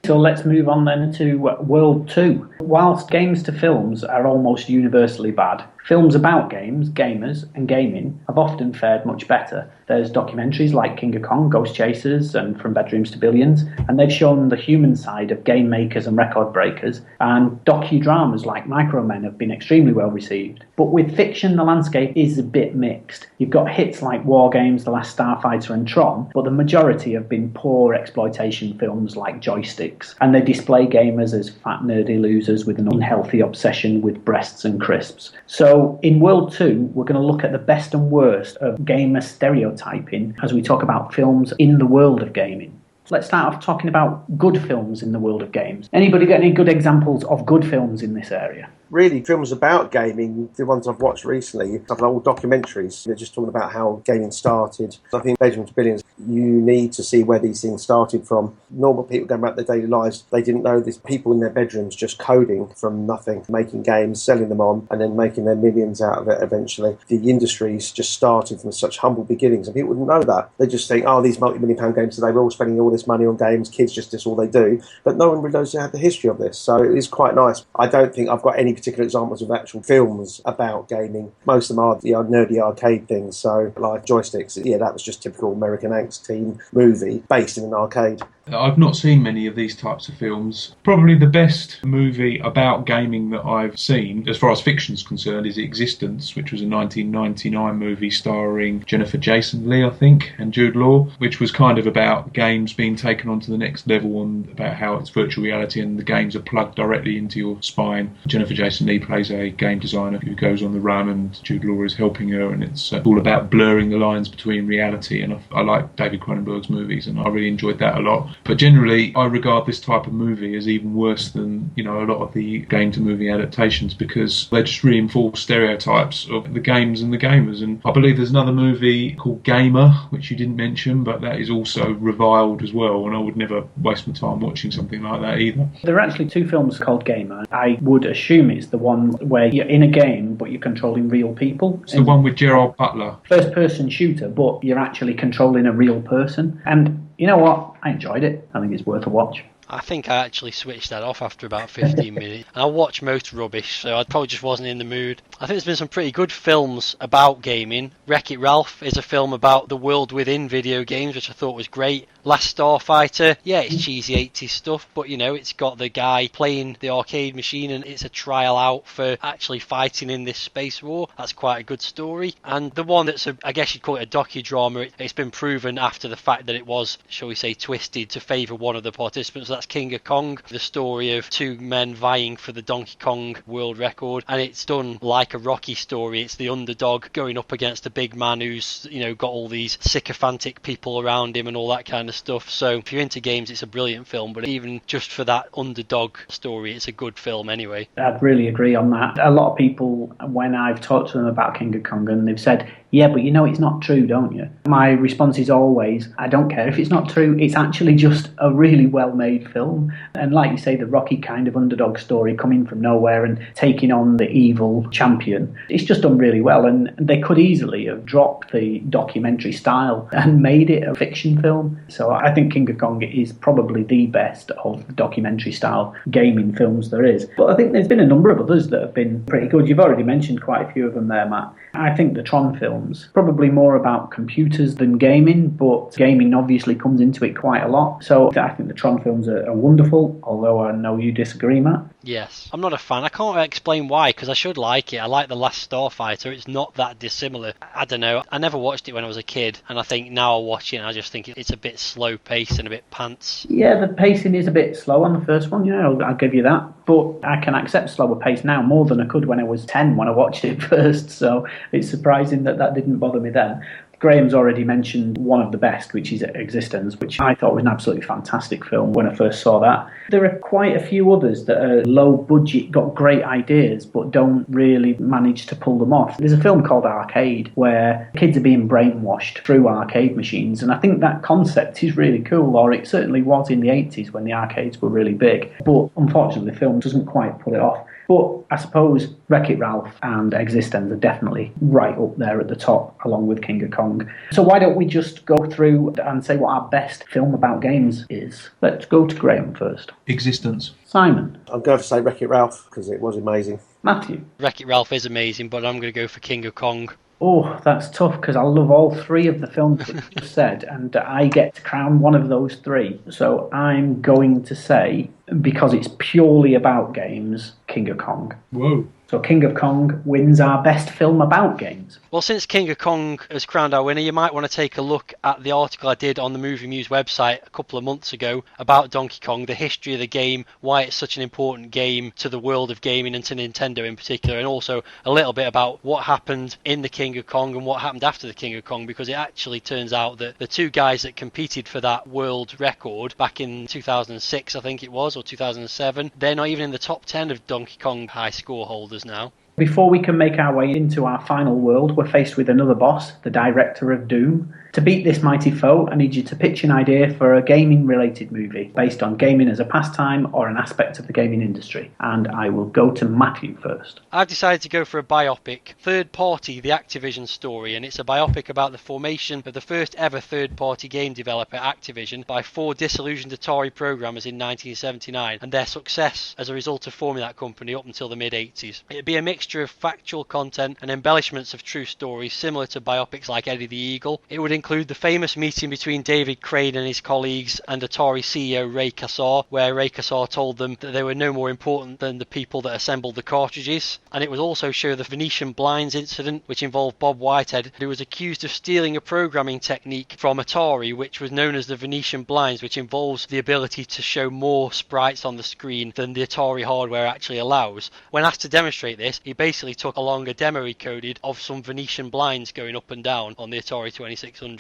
So let's move on then to World 2. Whilst games to films are almost universally bad, films about games, gamers, and gaming have often fared much better. There's documentaries like King of Kong, Ghost Chasers, and From Bedrooms to Billions, and they've shown the human side of game makers and record breakers, and docudramas like Micromen have been extremely well received. But with fiction, the landscape is a bit mixed. You've got hits like War Games, The Last Starfighter, and Tron, but the majority have been poor exploitation films like Joysticks, and they display gamers as fat, nerdy losers with an unhealthy obsession with breasts and crisps. So in World 2, we're going to look at the best and worst of gamer stereotyping as we talk about films in the world of gaming. Let's start off talking about good films in the world of games. Anybody got any good examples of good films in this area? Really, films about gaming, the ones I've watched recently, are all documentaries. They're just talking about how gaming started. I think Bedrooms to Billions, you need to see where these things started from. Normal people going about their daily lives, they didn't know this. People in their bedrooms just coding from nothing, making games, selling them on, and then making their millions out of it eventually. The industries just started from such humble beginnings, and people wouldn't know that. They just think, oh, these multi-million-pound games today, we're all spending all this money on games, kids just, that's all they do. But no one really knows they have the history of this, so it is quite nice. I don't think I've got any particular examples of actual films about gaming. Most of them are the nerdy arcade things, so like Joysticks, yeah, that was just typical American Angst teen movie based in an arcade. I've not seen many of these types of films. Probably the best movie about gaming that I've seen, as far as fiction's concerned, is Existence, which was a 1999 movie starring Jennifer Jason Leigh, I think, and Jude Law, which was kind of about games being taken on to the next level and about how it's virtual reality and the games are plugged directly into your spine. Jennifer Jason Leigh plays a game designer who goes on the run and Jude Law is helping her, and it's all about blurring the lines between reality. And I like David Cronenberg's movies and I really enjoyed that a lot. But generally, I regard this type of movie as even worse than, a lot of the game-to-movie adaptations, because they just reinforce stereotypes of the games and the gamers. And I believe there's another movie called Gamer, which you didn't mention, but that is also reviled as well, and I would never waste my time watching something like that either. There are actually 2 films called Gamer. I would assume it's the one where you're in a game, but you're controlling real people. It's the one with Gerard Butler. First-person shooter, but you're actually controlling a real person. And you know what? I enjoyed it. I think it's worth a watch. I think I actually switched that off after about 15 minutes. And I watch most rubbish, so I probably just wasn't in the mood. I think there's been some pretty good films about gaming. Wreck-It Ralph is a film about the world within video games, which I thought was great. Last Starfighter, yeah, it's cheesy 80s stuff, but you know, it's got the guy playing the arcade machine and it's a trial out for actually fighting in this space war. That's quite a good story. And the one that's, I guess you'd call it a docudrama, it's been proven after the fact that it was, shall we say, twisted to favour one of the participants. That's King of Kong, the story of two men vying for the Donkey Kong world record. And it's done like a Rocky story. It's the underdog going up against a big man who's, you know, got all these sycophantic people around him and all that kind of stuff. So if you're into games, it's a brilliant film, but even just for that underdog story, it's a good film anyway. I'd really agree on that. A lot of people, when I've talked to them about King of Kong, and they've said, yeah, but you know it's not true, don't you? My response is always, I don't care if it's not true, it's actually just a really well-made film. And like you say, the Rocky kind of underdog story coming from nowhere and taking on the evil champion, it's just done really well. And they could easily have dropped the documentary style and made it a fiction film. So I think King of Kong is probably the best of the documentary style gaming films there is. But I think there's been a number of others that have been pretty good. You've already mentioned quite a few of them there, Matt. I think the Tron films, probably more about computers than gaming, but gaming obviously comes into it quite a lot. So I think the Tron films are wonderful, although I know you disagree, Matt. Yes, I'm not a fan. I can't explain why, because I should like it. I like The Last Starfighter. It's not that dissimilar. I don't know. I never watched it when I was a kid, and I think now I watch it and I just think it's a bit slow paced and a bit pants. Yeah, the pacing is a bit slow on the first one, yeah, I'll give you that. But I can accept slower pace now more than I could when I was 10 when I watched it first, so it's surprising that didn't bother me then. Graham's already mentioned one of the best, which is Existence, which I thought was an absolutely fantastic film when I first saw that. There are quite a few others that are low budget, got great ideas, but don't really manage to pull them off. There's a film called Arcade, where kids are being brainwashed through arcade machines, and I think that concept is really cool, or it certainly was in the 80s when the arcades were really big. But unfortunately, the film doesn't quite pull it off. But I suppose Wreck-It Ralph and Existence are definitely right up there at the top, along with King of Kong. So why don't we just go through and say what our best film about games is? Let's go to Graham first. Existence. Simon. I'm going to say Wreck-It Ralph, because it was amazing. Matthew. Wreck-It Ralph is amazing, but I'm going to go for King of Kong. Oh, that's tough, because I love all three of the films that you just said, and I get to crown one of those three. So I'm going to say, because it's purely about games, King of Kong. Whoa. So King of Kong wins our best film about games. Well, since King of Kong has crowned our winner, you might want to take a look at the article I did on the MovieMuse website a couple of months ago about Donkey Kong, the history of the game, why it's such an important game to the world of gaming and to Nintendo in particular, and also a little bit about what happened in the King of Kong and what happened after the King of Kong, because it actually turns out that the two guys that competed for that world record back in 2006, I think it was, or 2007, they're not even in the top 10 of Donkey Kong high score holders now. Before we can make our way into our final world, we're faced with another boss, the director of Doom. To beat this mighty foe, I need you to pitch an idea for a gaming-related movie based on gaming as a pastime or an aspect of the gaming industry. And I will go to Matthew first. I've decided to go for a biopic, Third Party, the Activision story, and it's a biopic about the formation of the first ever third-party game developer, Activision, by 4 disillusioned Atari programmers in 1979, and their success as a result of forming that company up until the mid-80s. It'd be a mixture of factual content and embellishments of true stories, similar to biopics like Eddie the Eagle. It would include the famous meeting between David Crane and his colleagues and Atari CEO Ray Kassar, where Ray Kassar told them that they were no more important than the people that assembled the cartridges. And it would also show the Venetian blinds incident, which involved Bob Whitehead, who was accused of stealing a programming technique from Atari, which was known as the Venetian blinds, which involves the ability to show more sprites on the screen than the Atari hardware actually allows. When asked to demonstrate this, he basically took along a demo he coded of some Venetian blinds going up and down on the Atari 2600.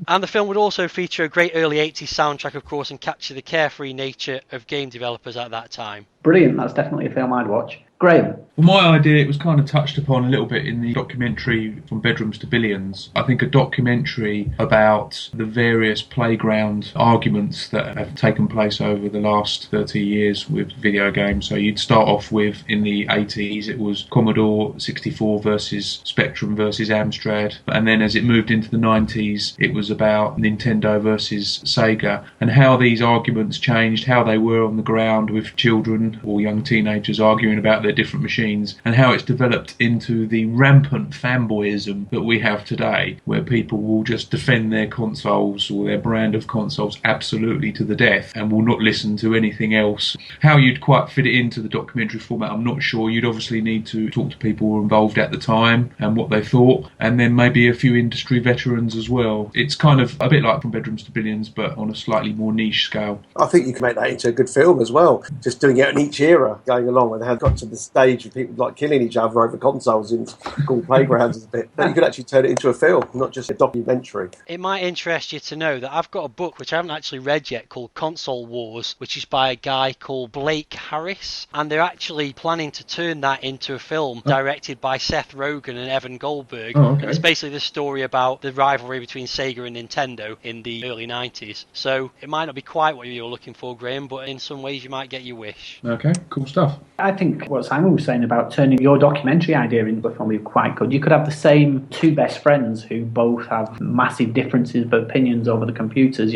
And the film would also feature a great early 80s soundtrack, of course, and capture the carefree nature of game developers at that time. Brilliant, that's definitely a film I'd watch. Graham? Well, my idea, it was kind of touched upon a little bit in the documentary From Bedrooms to Billions. I think a documentary about the various playground arguments that have taken place over the last 30 years with video games. So you'd start off with, in the 80s, it was Commodore 64 versus Spectrum versus Amstrad. And then as it moved into the 90s, it was about Nintendo versus Sega, and how these arguments changed, how they were on the ground with children or young teenagers arguing about their different machines, and how it's developed into the rampant fanboyism that we have today, where people will just defend their consoles or their brand of consoles absolutely to the death and will not listen to anything else. How you'd quite fit it into the documentary format, I'm not sure. You'd obviously need to talk to people who were involved at the time and what they thought, and then maybe a few industry veterans as well. It's kind of a bit like From Bedrooms to Billions, but on a slightly more niche scale. I think you can make that into a good film as well. Just doing it in each era, going along, when they had got to the stage of people like killing each other over consoles in school playgrounds a bit. But you could actually turn it into a film, not just a documentary. It might interest you to know that I've got a book which I haven't actually read yet called Console Wars, which is by a guy called Blake Harris, and they're actually planning to turn that into a film directed by Seth Rogen and Evan Goldberg. Okay. And it's basically the story about the rivalry between Sega and Nintendo in the early 90s. So it might not be quite what you're looking for, Graham, but in some ways you might get your wish. Okay, cool stuff. I think what Simon was saying about turning your documentary idea into a film would be quite good. You could have the same two best friends who both have massive differences of opinions over the computers,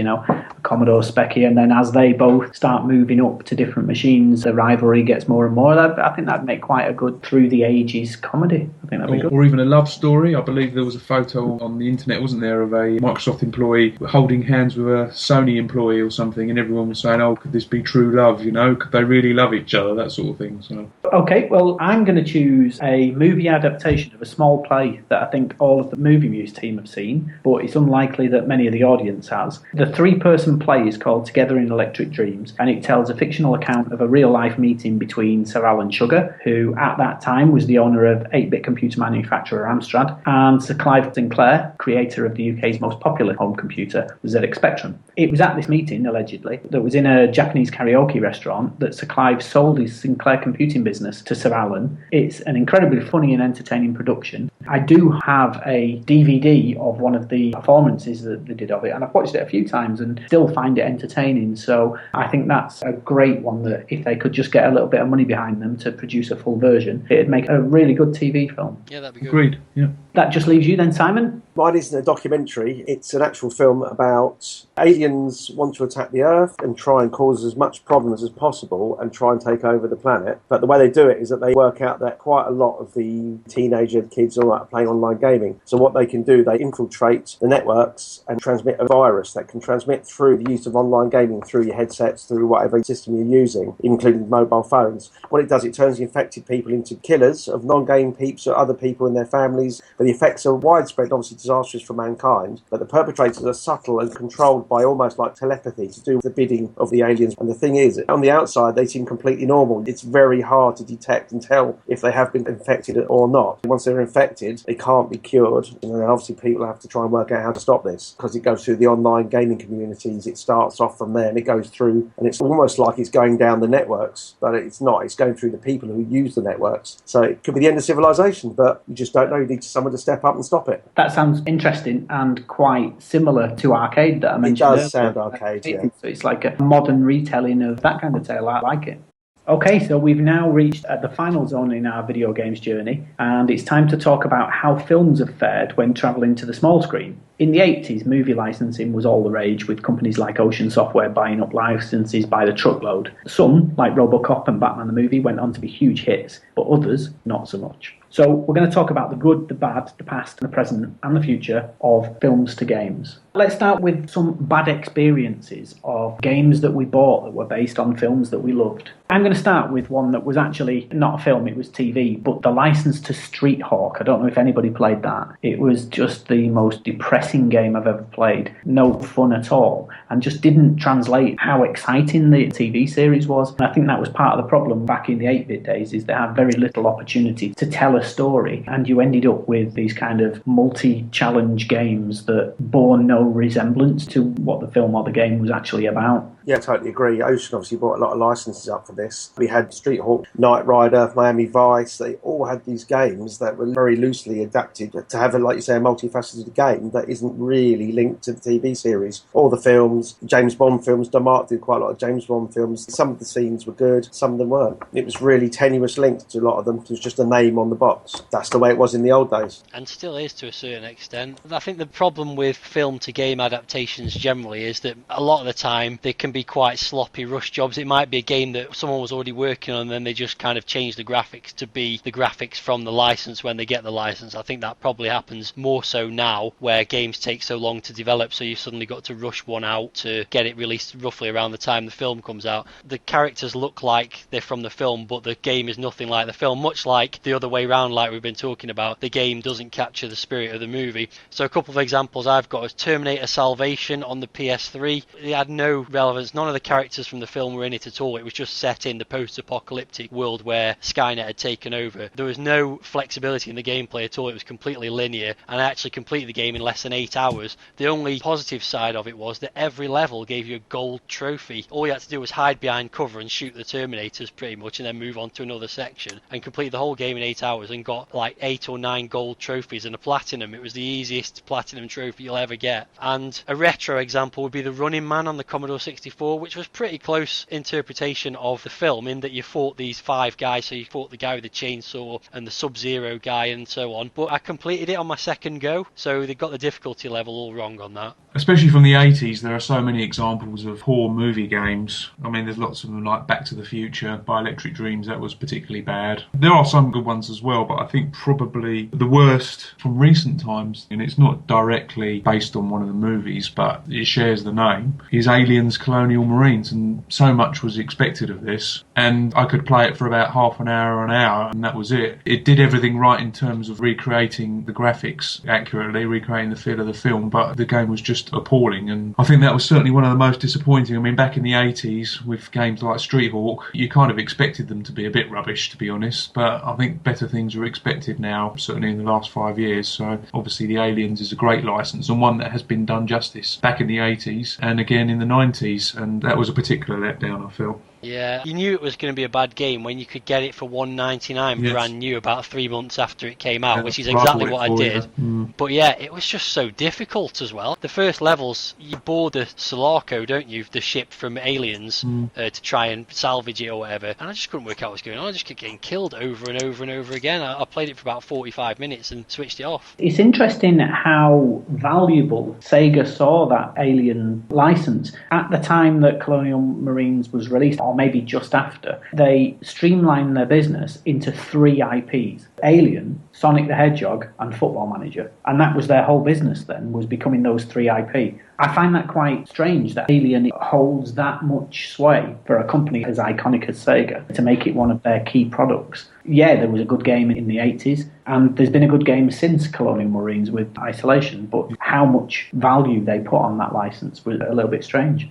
Commodore Specky, and then as they both start moving up to different machines, the rivalry gets more and more. I think that'd make quite a good through the ages comedy. I think that'd be good. Or even a love story. I believe there was a photo on the internet, wasn't there, of a Microsoft employee holding hands with a Sony employee or something, and everyone was saying, could this be true love, Could they really love each other, that sort of thing. So. Okay, well, I'm going to choose a movie adaptation of a small play that I think all of the MovieMuse team have seen, but it's unlikely that many of the audience has. The three-person play is called Together in Electric Dreams, and it tells a fictional account of a real-life meeting between Sir Alan Sugar, who at that time was the owner of 8-bit computer manufacturer Amstrad, and Sir Clive Sinclair, creator of the UK's most popular home computer, the ZX Spectrum. It was at this meeting, allegedly, that was in a Japanese karaoke restaurant that Sir Clive sold his Sinclair computing business to Sir Alan. It's an incredibly funny and entertaining production. I do have a DVD of one of the performances that they did of it, and I've watched it a few times and still find it entertaining. So I think that's a great one that if they could just get a little bit of money behind them to produce a full version, it'd make a really good TV film. Yeah, that'd be good. Agreed, yeah. That just leaves you then, Simon. Mine isn't a documentary, it's an actual film about aliens want to attack the Earth and try and cause as much problems as possible and try and take over the planet. But the way they do it is that they work out that quite a lot of the teenager kids are playing online gaming. So what they can do, they infiltrate the networks and transmit a virus that can transmit through the use of online gaming, through your headsets, through whatever system you're using, including mobile phones. What it does, it turns the infected people into killers of non-game peeps or other people and their families. But the effects are widespread, obviously disastrous for mankind, but the perpetrators are subtle and controlled by almost like telepathy to do the bidding of the aliens. And the thing is, on the outside, they seem completely normal. It's very hard to detect and tell if they have been infected or not. Once they're infected, they can't be cured. And then obviously people have to try and work out how to stop this, because it goes through the online gaming communities. It starts off from there and it goes through, and it's almost like it's going down the networks, but it's not. It's going through the people who use the networks. So it could be the end of civilization, but you just don't know. You need someone to step up and stop it. That sounds interesting and quite similar to Arcade that I mentioned earlier. It does sound Arcade, yeah. So it's like a modern retelling of that kind of tale. I like it. Okay, so we've now reached the final zone in our video games journey, and it's time to talk about how films have fared when travelling to the small screen. In the 80s, movie licensing was all the rage, with companies like Ocean Software buying up licenses by the truckload. Some, like Robocop and Batman the movie, went on to be huge hits, but others, not so much. So we're going to talk about the good, the bad, the past, the present, and the future of films to games. Let's start with some bad experiences of games that we bought that were based on films that we loved. I'm going to start with one that was actually not a film, it was TV, but the license to Street Hawk. I don't know if anybody played that. It was just the most depressing game I've ever played. No fun at all, and just didn't translate how exciting the TV series was. And I think that was part of the problem back in the 8-bit days, is they had very little opportunity to tell a story, and you ended up with these kind of multi-challenge games that bore no resemblance to what the film or the game was actually about. Yeah, I totally agree. Ocean obviously brought a lot of licenses up for this. We had Street Hawk, Knight Rider, Miami Vice. They all had these games that were very loosely adapted to have, like you say, a multifaceted game that isn't really linked to the TV series or the films. James Bond films, Mark did quite a lot of James Bond films. Some of the scenes were good, some of them weren't. It was really tenuous linked to a lot of them. It was just a name on the box. That's the way it was in the old days. And still is to a certain extent. I think the problem with film to game adaptations generally is that a lot of the time they can be quite sloppy rush jobs. It might be a game that someone was already working on and then they just kind of change the graphics to be the graphics from the license when they get the license. I think that probably happens more so now where games take so long to develop, so you've suddenly got to rush one out to get it released roughly around the time the film comes out. The characters look like they're from the film, but the game is nothing like the film, much like the other way around, like we've been talking about. The game doesn't capture the spirit of the movie. So a couple of examples I've got is Terminator Salvation on the PS3. It had no relevance. None of the characters from the film were in it at all. It was just set in the post-apocalyptic world where Skynet had taken over. There was no flexibility in the gameplay at all. It was completely linear, and I actually completed the game in less than 8 hours. The only positive side of it was that every level gave you a gold trophy. All you had to do was hide behind cover and shoot the Terminators pretty much, and then move on to another section, and complete the whole game in 8 hours and got like 8 or 9 gold trophies and a platinum. It was the easiest platinum trophy you'll ever get. And a retro example would be the Running Man on the Commodore 64, which was pretty close interpretation of the film in that you fought these 5 guys. So you fought the guy with the chainsaw and the Sub-Zero guy and so on. But I completed it on my second go, so they got the difficulty level all wrong on that. Especially from the 80s, there are so many examples of poor movie games. I mean, there's lots of them like Back to the Future by Electric Dreams, that was particularly bad. There are some good ones as well, but I think probably the worst from recent times, and it's not directly based on one of the movies, but it shares the name, is Aliens Colonial Marines, and so much was expected of this, and I could play it for about half an hour or an hour, and that was it. It did everything right in terms of recreating the graphics accurately, recreating the feel of the film, but the game was just appalling, and I think that was certainly one of the most disappointing. I mean, back in the 80s, with games like Street Hawk, you kind of expected them to be a bit rubbish, to be honest, but I think better things are expected now, certainly in the last 5 years, so obviously the Aliens is a great licence, and one that has been done justice back in the 80s, and again in the 90s, and that was a particular letdown, I feel. Yeah, you knew it was going to be a bad game when you could get it for $1.99 Yes. brand new about 3 months after it came out, Yeah, which is exactly what I did. Mm. But yeah, it was just so difficult as well. The first levels, you board the Sulaco, don't you, the ship from Aliens, to try and salvage it or whatever, and I just couldn't work out what was going on. I just kept getting killed over and over and over again. I played it for about 45 minutes and switched it off. It's interesting how valuable Sega saw that Alien license. At the time that Colonial Marines was released, or maybe just after, they streamlined their business into 3 IPs. Alien, Sonic the Hedgehog, and Football Manager. And that was their whole business then, was becoming those 3 IP. I find that quite strange that Alien holds that much sway for a company as iconic as Sega to make it one of their key products. Yeah, there was a good game in the 80s, and there's been a good game since Colonial Marines with Isolation, but how much value they put on that license was a little bit strange.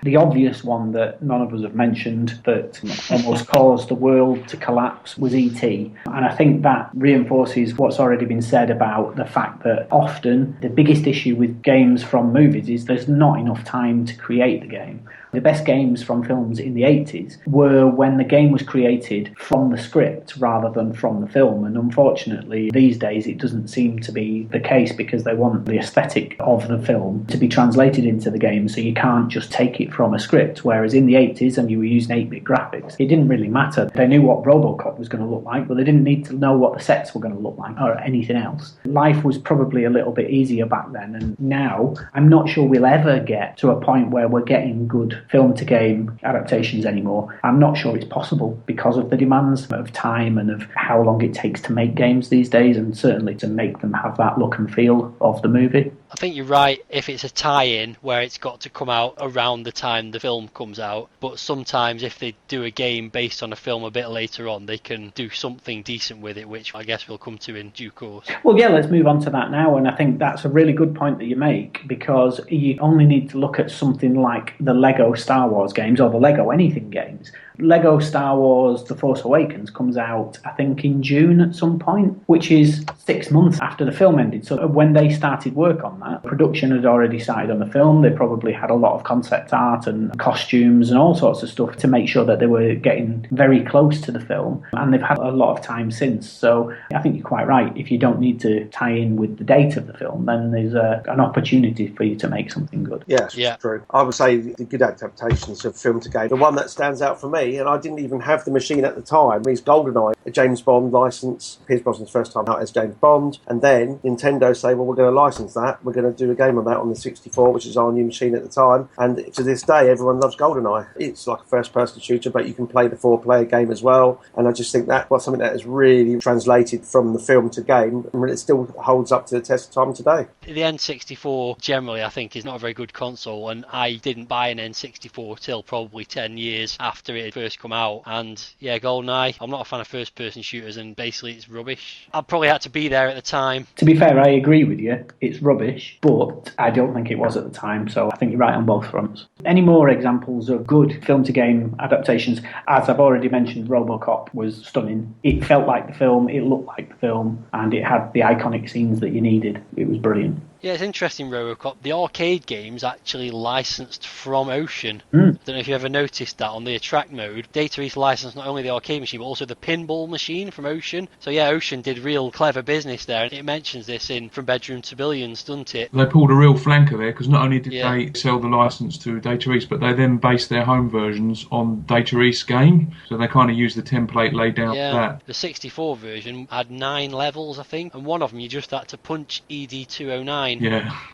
The obvious one that none of us have mentioned that almost caused the world to collapse was E.T. And I think that reinforces what's already been said about the fact that often the biggest issue with games from movies is there's not enough time to create the game. The best games from films in the 80s were when the game was created from the script rather than from the film. And unfortunately, these days it doesn't seem to be the case because they want the aesthetic of the film to be translated into the game, so you can't just take it from a script. Whereas in the 80s, and you were using 8-bit graphics, it didn't really matter. They knew what Robocop was going to look like, but they didn't need to know what the sets were going to look like or anything else. Life was probably a little bit easier back then, and now I'm not sure we'll ever get to a point where we're getting good film-to-game adaptations anymore. I'm not sure it's possible because of the demands of time and of how long it takes to make games these days, and certainly to make them have that look and feel of the movie. I think you're right if it's a tie-in where it's got to come out around the time the film comes out, but sometimes if they do a game based on a film a bit later on, they can do something decent with it, which I guess we'll come to in due course. Well, yeah, let's move on to that now, and I think that's a really good point that you make, because you only need to look at something like the Lego Star Wars games or the Lego anything games. Lego Star Wars The Force Awakens comes out, I think, in June at some point, which is 6 months after the film ended. So when they started work on that, production had already started on the film. They probably had a lot of concept art and costumes and all sorts of stuff to make sure that they were getting very close to the film. And they've had a lot of time since. So I think you're quite right. If you don't need to tie in with the date of the film, then there's an opportunity for you to make something good. Yes, yeah. True. I would say the good adaptations of film to game. The one that stands out for me, and I didn't even have the machine at the time, is GoldenEye, a James Bond license. Pierce Brosnan's first time out as James Bond. And then Nintendo say, well, we're going to license that. We're going to do a game on that on the 64, which is our new machine at the time. And to this day, everyone loves GoldenEye. It's like a first-person shooter, but you can play the 4-player game as well. And I just think that was something that has really translated from the film to game, and it still holds up to the test of time today. The N64 generally, I think, is not a very good console, and I didn't buy an N64 till probably 10 years after it had first come out. And yeah, GoldenEye, I'm not a fan of first-person shooters, and basically it's rubbish. I probably had to be there at the time. To be fair, I agree with you. It's rubbish, but I don't think it was at the time, so I think you're right on both fronts. Any more examples of good film-to-game adaptations? As I've already mentioned, RoboCop was stunning. It felt like the film, it looked like the film, and it had the iconic scenes that you needed. It was brilliant. Yeah, it's interesting, RoboCop. The arcade game's actually licensed from Ocean. I don't know if you ever noticed that on the attract mode. Data East licensed not only the arcade machine, but also the pinball machine from Ocean. So yeah, Ocean did real clever business there. It mentions this in From Bedroom to Billions, doesn't it? They pulled a real flanker there, because not only did they sell the license to Data East, but they then based their home versions on Data East's game. So they kind of used the template laid down for that. The 64 version had 9 levels, I think, and one of them you just had to punch ED-209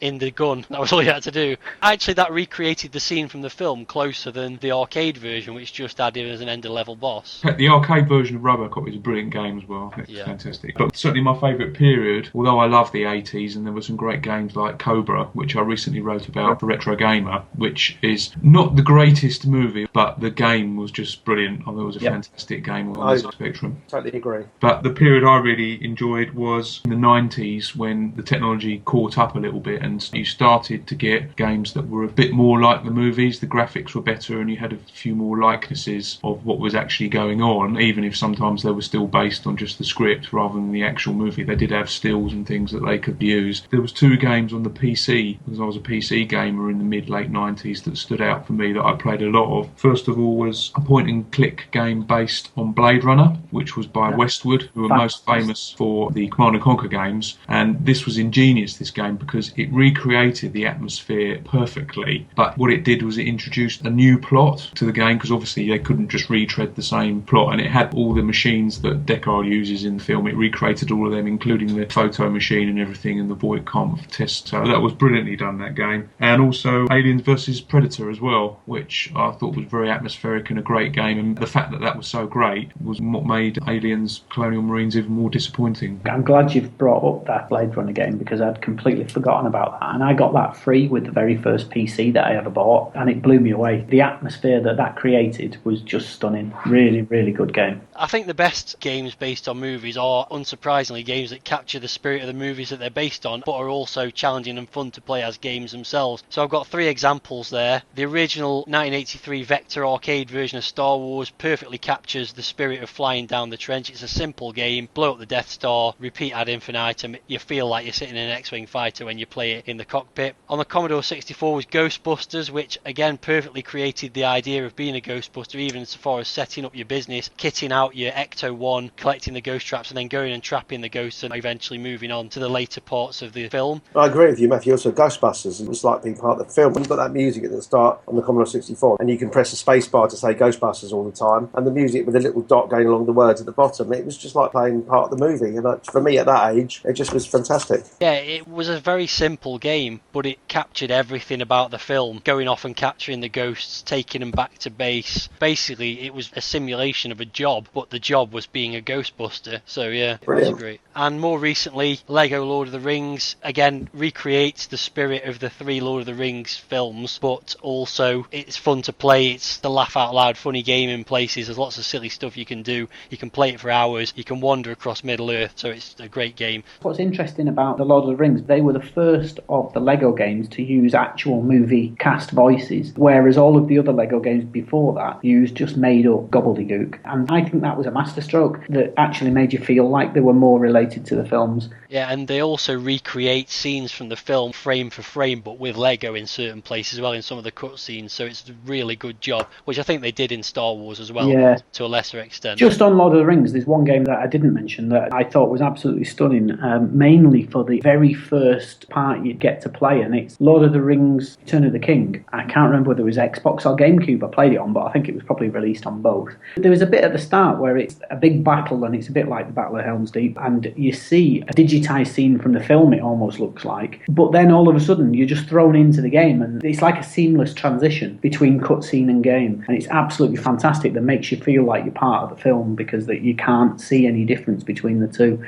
in the gun. That was all you had to do. Actually, that recreated the scene from the film closer than the arcade version, which just had him as an end-of-level boss. The arcade version of RoboCop is a brilliant game as well. It's fantastic. But certainly my favourite period, although I love the 80s, and there were some great games like Cobra, which I recently wrote about for Retro Gamer, which is not the greatest movie, but the game was just brilliant. I thought it was a fantastic game on the spectrum. Totally agree. But the period I really enjoyed was in the 90s, when the technology caught up a little bit and you started to get games that were a bit more like the movies. The graphics were better and you had a few more likenesses of what was actually going on, even if sometimes they were still based on just the script rather than the actual movie. They did have stills and things that they could use. There was 2 games on the PC, because I was a PC gamer in the mid-late 90s, that stood out for me that I played a lot of. First of all was a point-and-click game based on Blade Runner, which was by Westwood, who are most famous for the Command & Conquer games. And this was ingenious, this game, because it recreated the atmosphere perfectly, but what it did was it introduced a new plot to the game, because obviously they couldn't just retread the same plot, and it had all the machines that Deckard uses in the film. It recreated all of them, including the photo machine and everything, and the Voight Kampff test. So that was brilliantly done, that game. And also Aliens vs Predator as well, which I thought was very atmospheric and a great game, and the fact that that was so great was what made Aliens Colonial Marines even more disappointing. I'm glad you've brought up that Blade Runner game, because I'd completely forgotten about that, and I got that free with the very first PC that I ever bought, and it blew me away. The atmosphere that created was just stunning. Really, really good game. I think the best games based on movies are, unsurprisingly, games that capture the spirit of the movies that they're based on, but are also challenging and fun to play as games themselves. So I've got 3 examples there. The original 1983 Vector arcade version of Star Wars perfectly captures the spirit of flying down the trench. It's a simple game, blow up the Death Star, repeat ad infinitum. You feel like you're sitting in an X-Wing fighter when you play it in the cockpit. On the Commodore 64 was Ghostbusters, which again perfectly created the idea of being a Ghostbuster, even as far as setting up your business, kitting out your Ecto-1, collecting the ghost traps, and then going and trapping the ghosts, and eventually moving on to the later parts of the film. I agree with you, Matthew. Also, Ghostbusters, it was like being part of the film. When you've got that music at the start on the Commodore 64, and you can press the space bar to say Ghostbusters all the time, and the music with a little dot going along the words at the bottom, it was just like playing part of the movie. And for me at that age, it just was fantastic. Yeah, it was a very simple game, but it captured everything about the film, going off and capturing the ghosts, taking them back to base. Basically, it was a simulation of a job, but the job was being a Ghostbuster. So yeah, brilliant. It was great. And more recently, Lego Lord of the Rings, again, recreates the spirit of the 3 Lord of the Rings films, but also it's fun to play. It's the laugh out loud funny game in places. There's lots of silly stuff you can do. You can play it for hours. You can wander across Middle Earth, so it's a great game. What's interesting about the Lord of the Rings, they were the first of the Lego games to use actual movie cast voices, whereas all of the other Lego games before that used just made up gobbledygook. And I think that was a masterstroke that actually made you feel like they were more related to the films. Yeah, and they also recreate scenes from the film frame for frame, but with Lego in certain places as well, in some of the cutscenes. So it's a really good job, which I think they did in Star Wars as well, Yeah. to a lesser extent. Just on Lord of the Rings, there's one game that I didn't mention that I thought was absolutely stunning, mainly for the very first part you get to play, and it's Lord of the Rings Return of the King. I can't remember whether it was Xbox or GameCube I played it on, but I think it was probably released on both. There was a bit at the start where it's a big battle, and it's a bit like the Battle of Helm's Deep, and you see a digitised scene from the film, it almost looks like, but then all of a sudden you're just thrown into the game, and it's like a seamless transition between cutscene and game, and it's absolutely fantastic. That makes you feel like you're part of the film because that you can't see any difference between the two.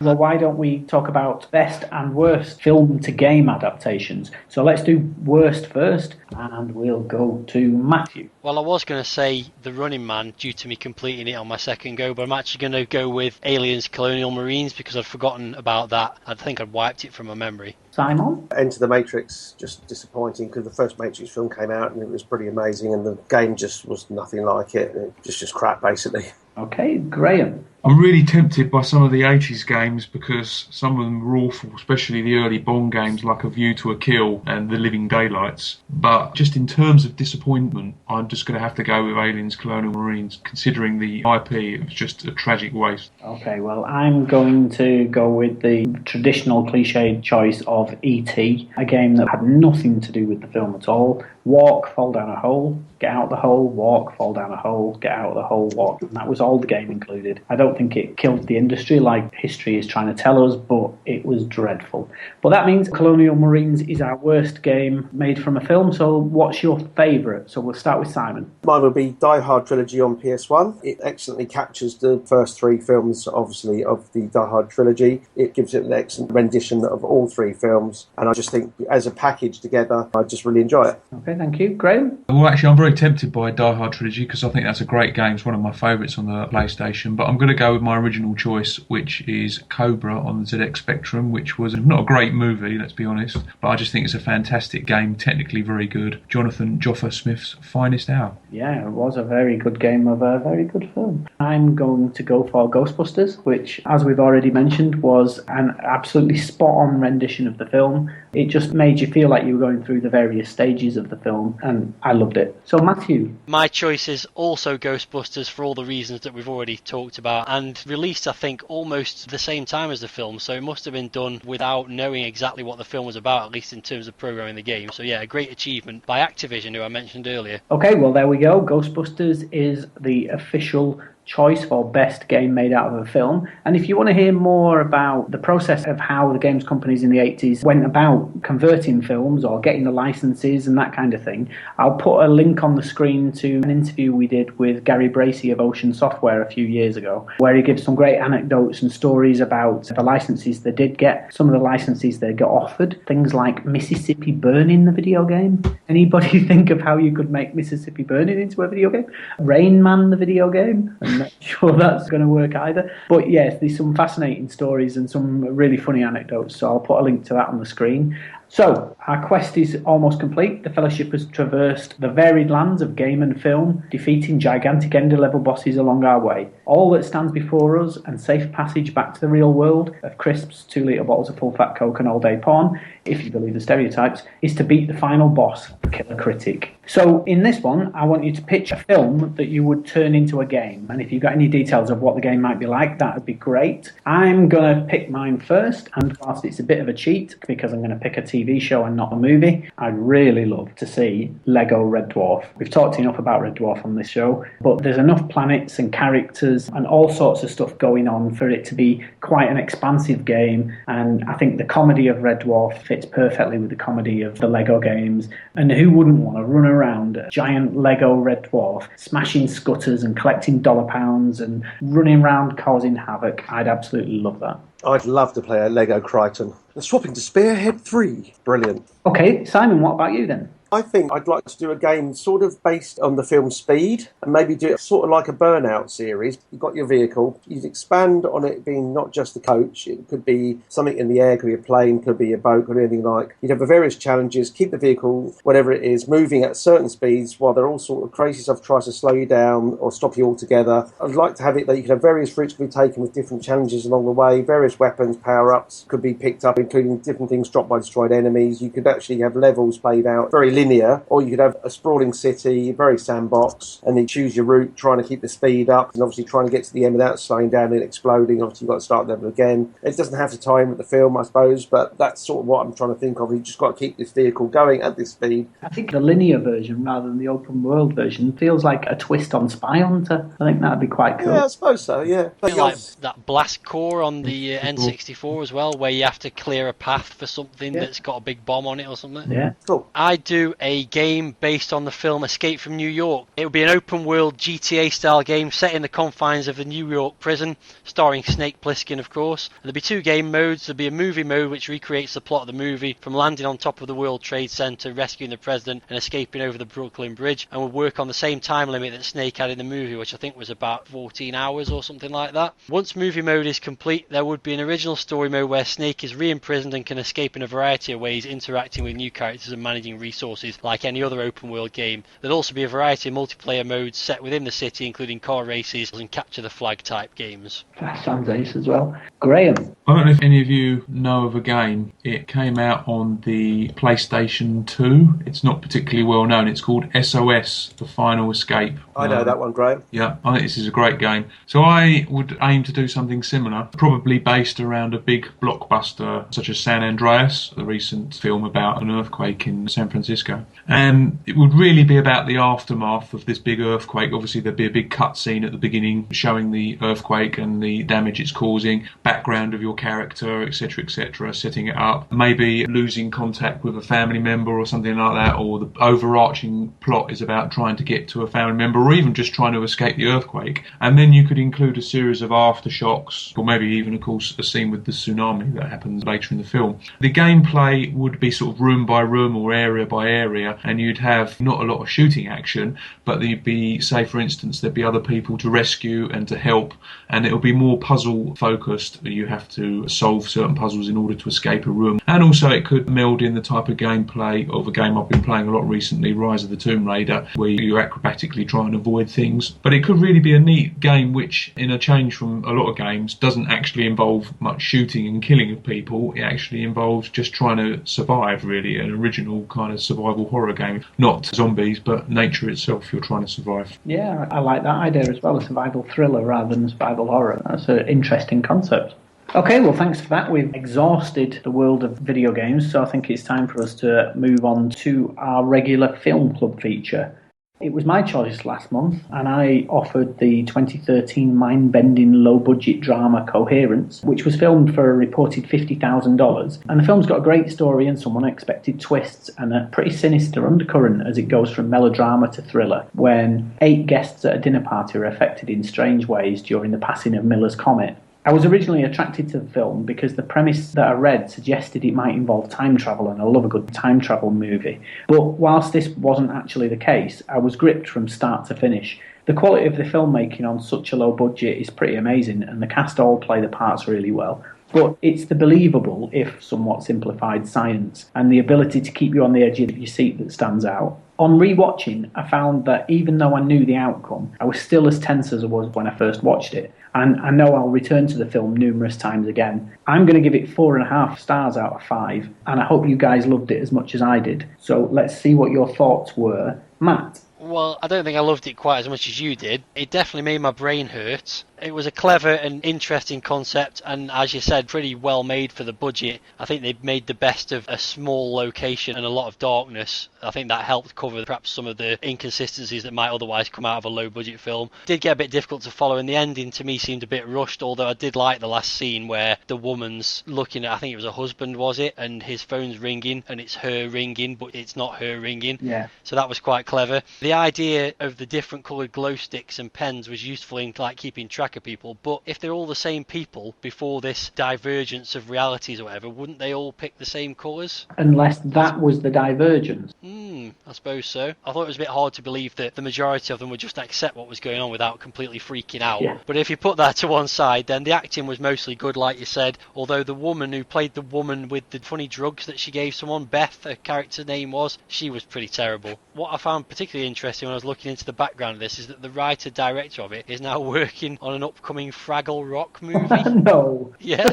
Well, why don't we talk about best and worst film to game adaptations? So let's do worst first, and we'll go to Matthew. Well, I was going to say The Running Man due to me completing it on my second go, but I'm actually going to go with Aliens Colonial Marines because I'd forgotten about that. I think I'd wiped it from my memory. Simon? Enter the Matrix, just disappointing because the first Matrix film came out and it was pretty amazing, and the game just was nothing like it. It was just crap, basically. Okay, Graham. I'm really tempted by some of the 80s games because some of them were awful, especially the early Bond games like A View to a Kill and The Living Daylights. But just in terms of disappointment, I'm just going to have to go with Aliens Colonial Marines, considering the IP, it was just a tragic waste. Okay, well, I'm going to go with the traditional cliched choice of E.T., a game that had nothing to do with the film at all. Walk, fall down a hole, get out the hole, walk, fall down a hole, get out of the hole, walk. And that was all the game included. I don't think it killed the industry like history is trying to tell us, but it was dreadful. But that means Colonial Marines is our worst game made from a film, so what's your favourite? So we'll start with Simon. Mine would be Die Hard trilogy on PS1. It excellently captures the first three films, obviously, of the Die Hard trilogy. It gives it an excellent rendition of all three films, and I just think as a package together, I just really enjoy it. Okay, thank you. Graham? Well, actually, I'm very tempted by Die Hard trilogy because I think that's a great game. It's one of my favourites on the PlayStation, but I'm going to go with my original choice, which is Cobra on the ZX Spectrum, which was not a great movie, let's be honest, but I just think it's a fantastic game, technically very good. Jonathan Joffa Smith's finest hour. Yeah, it was a very good game of a very good film. I'm going to go for Ghostbusters, which, as we've already mentioned, was an absolutely spot-on rendition of the film. It just made you feel like you were going through the various stages of the film, and I loved it. So, Matthew? My choice is also Ghostbusters for all the reasons that we've already talked about, and released, I think, almost the same time as the film, so it must have been done without knowing exactly what the film was about, at least in terms of programming the game. So yeah, a great achievement by Activision, who I mentioned earlier. Okay, well, there we go. Ghostbusters is the official choice for best game made out of a film. And if you want to hear more about the process of how the games companies in the 80s went about converting films or getting the licenses and that kind of thing, I'll put a link on the screen to an interview we did with Gary Bracey of Ocean Software a few years ago, where he gives some great anecdotes and stories about the licenses they did get, some of the licenses they got offered, things like Mississippi Burning, the video game. Anybody think of how you could make Mississippi Burning into a video game? Rain Man, the video game? I'm not sure that's going to work either. But yes, there's some fascinating stories and some really funny anecdotes, so I'll put a link to that on the screen. So, our quest is almost complete. The Fellowship has traversed the varied lands of game and film, defeating gigantic ender-level bosses along our way. All that stands before us, and safe passage back to the real world of crisps, 2-litre bottles of full-fat Coke and all-day porn, if you believe the stereotypes, is to beat the final boss, the Killer Critic. So, in this one, I want you to pitch a film that you would turn into a game. And if you've got any details of what the game might be like, that would be great. I'm going to pick mine first, and whilst it's a bit of a cheat, because I'm going to pick a TV show and not a movie, I'd really love to see Lego Red Dwarf. We've talked enough about Red Dwarf on this show, but there's enough planets and characters and all sorts of stuff going on for it to be quite an expansive game, and I think the comedy of Red Dwarf fits perfectly with the comedy of the Lego games, and who wouldn't want to run around a giant Lego Red Dwarf smashing scutters and collecting dollar pounds and running around causing havoc? I'd absolutely love that. I'd love to play a Lego Crichton. Swap into Spearhead 3. Brilliant. Okay, Simon, what about you then? I think I'd like to do a game sort of based on the film Speed and maybe do it sort of like a Burnout series. You've got your vehicle, you'd expand on it being not just a coach, it could be something in the air, could be a plane, could be a boat, could be anything like. You'd have the various challenges, keep the vehicle, whatever it is, moving at certain speeds while they're all sort of crazy stuff tries to slow you down or stop you altogether. I'd like to have it that you can have various routes to be taken with different challenges along the way, various weapons, power-ups could be picked up, including different things dropped by destroyed enemies. You could actually have levels played out very linear, or you could have a sprawling city, very sandbox, and then choose your route, trying to keep the speed up, and obviously trying to get to the end without slowing down and exploding. Obviously, you've got to start the level again. It doesn't have to tie in with the film, I suppose, but that's sort of what I'm trying to think of. You've just got to keep this vehicle going at this speed. I think the linear version rather than the open world version feels like a twist on Spy Hunter. I think that'd be quite cool. Yeah, I suppose so, yeah. But like that blast core on the N64 as well, where you have to clear a path for something that's got a big bomb on it or something. Yeah. Cool. I'd do a game based on the film Escape from New York. It would be an open world GTA style game set in the confines of the New York prison, starring Snake Plissken, of course. And there'd be 2 game modes. There'd be a movie mode which recreates the plot of the movie, from landing on top of the World Trade Center, rescuing the president and escaping over the Brooklyn Bridge, and would work on the same time limit that Snake had in the movie, which I think was about 14 hours or something like that. Once movie mode is complete, there would be an original story mode where Snake is re-imprisoned and can escape in a variety of ways, interacting with new characters and managing resources like any other open world game. There'd also be a variety of multiplayer modes set within the city, including car races and capture the flag type games. That sounds ace as well. Graham? I don't know if any of you know of a game. It came out on the PlayStation 2. It's not particularly well known. It's called SOS, The Final Escape. I know that one, Graham. Yeah, I think this is a great game. So I would aim to do something similar, probably based around a big blockbuster such as San Andreas, the recent film about an earthquake in San Francisco. And it would really be about the aftermath of this big earthquake. Obviously, there'd be a big cutscene at the beginning showing the earthquake and the damage it's causing, background of your character, etc., setting it up. Maybe losing contact with a family member or something like that, or the overarching plot is about trying to get to a family member, or even just trying to escape the earthquake. And then you could include a series of aftershocks, or maybe even, of course, a scene with the tsunami that happens later in the film. The gameplay would be sort of room by room or area by area, and you'd have not a lot of shooting action, but there'd be, say for instance, there'd be other people to rescue and to help, and it'll be more puzzle focused. You have to solve certain puzzles in order to escape a room. And also it could meld in the type of gameplay of a game I've been playing a lot recently, Rise of the Tomb Raider, where you acrobatically try and avoid things. But it could really be a neat game which, in a change from a lot of games, doesn't actually involve much shooting and killing of people. It actually involves just trying to survive, really, an original kind of survival horror game. Not zombies, but nature itself you're trying to survive. Yeah, I like that idea as well, a survival thriller rather than survival horror. That's an interesting concept. Okay, well, thanks for that. We've exhausted the world of video games, so I think it's time for us to move on to our regular film club feature. It was my choice last month, and I offered the 2013 mind-bending low-budget drama Coherence, which was filmed for a reported $50,000. And the film's got a great story and some unexpected twists and a pretty sinister undercurrent as it goes from melodrama to thriller, when 8 guests at a dinner party are affected in strange ways during the passing of Miller's comet. I was originally attracted to the film because the premise that I read suggested it might involve time travel, and I love a good time travel movie. But whilst this wasn't actually the case, I was gripped from start to finish. The quality of the filmmaking on such a low budget is pretty amazing, and the cast all play the parts really well. But it's the believable, if somewhat simplified, science and the ability to keep you on the edge of your seat that stands out. On rewatching, I found that even though I knew the outcome, I was still as tense as I was when I first watched it. And I know I'll return to the film numerous times again. I'm going to give it 4.5 stars out of 5, and I hope you guys loved it as much as I did. So let's see what your thoughts were. Matt? Well, I don't think I loved it quite as much as you did. It definitely made my brain hurt. It was a clever and interesting concept, and as you said, pretty well made for the budget. I think they made the best of a small location and a lot of darkness. I think that helped cover perhaps some of the inconsistencies that might otherwise come out of a low budget film. It did get a bit difficult to follow, and the ending to me seemed a bit rushed, although I did like the last scene where the woman's looking at, I think it was her husband, was it? And his phone's ringing, and it's her ringing, but it's not her ringing. Yeah. So that was quite clever. The idea of the different coloured glow sticks and pens was useful in like keeping track of people, but if they're all the same people before this divergence of realities or whatever, wouldn't they all pick the same colours? Unless that was the divergence. time, I suppose so. I thought it was a bit hard to believe that the majority of them would just accept what was going on without completely freaking out. Yeah. But if you put that to one side, then the acting was mostly good, like you said, although the woman who played the woman with the funny drugs that she gave someone, Beth, her character name was, she was pretty terrible. What I found particularly interesting when I was looking into the background of this is that the writer-director of it is now working on an upcoming Fraggle Rock movie. No. Yeah.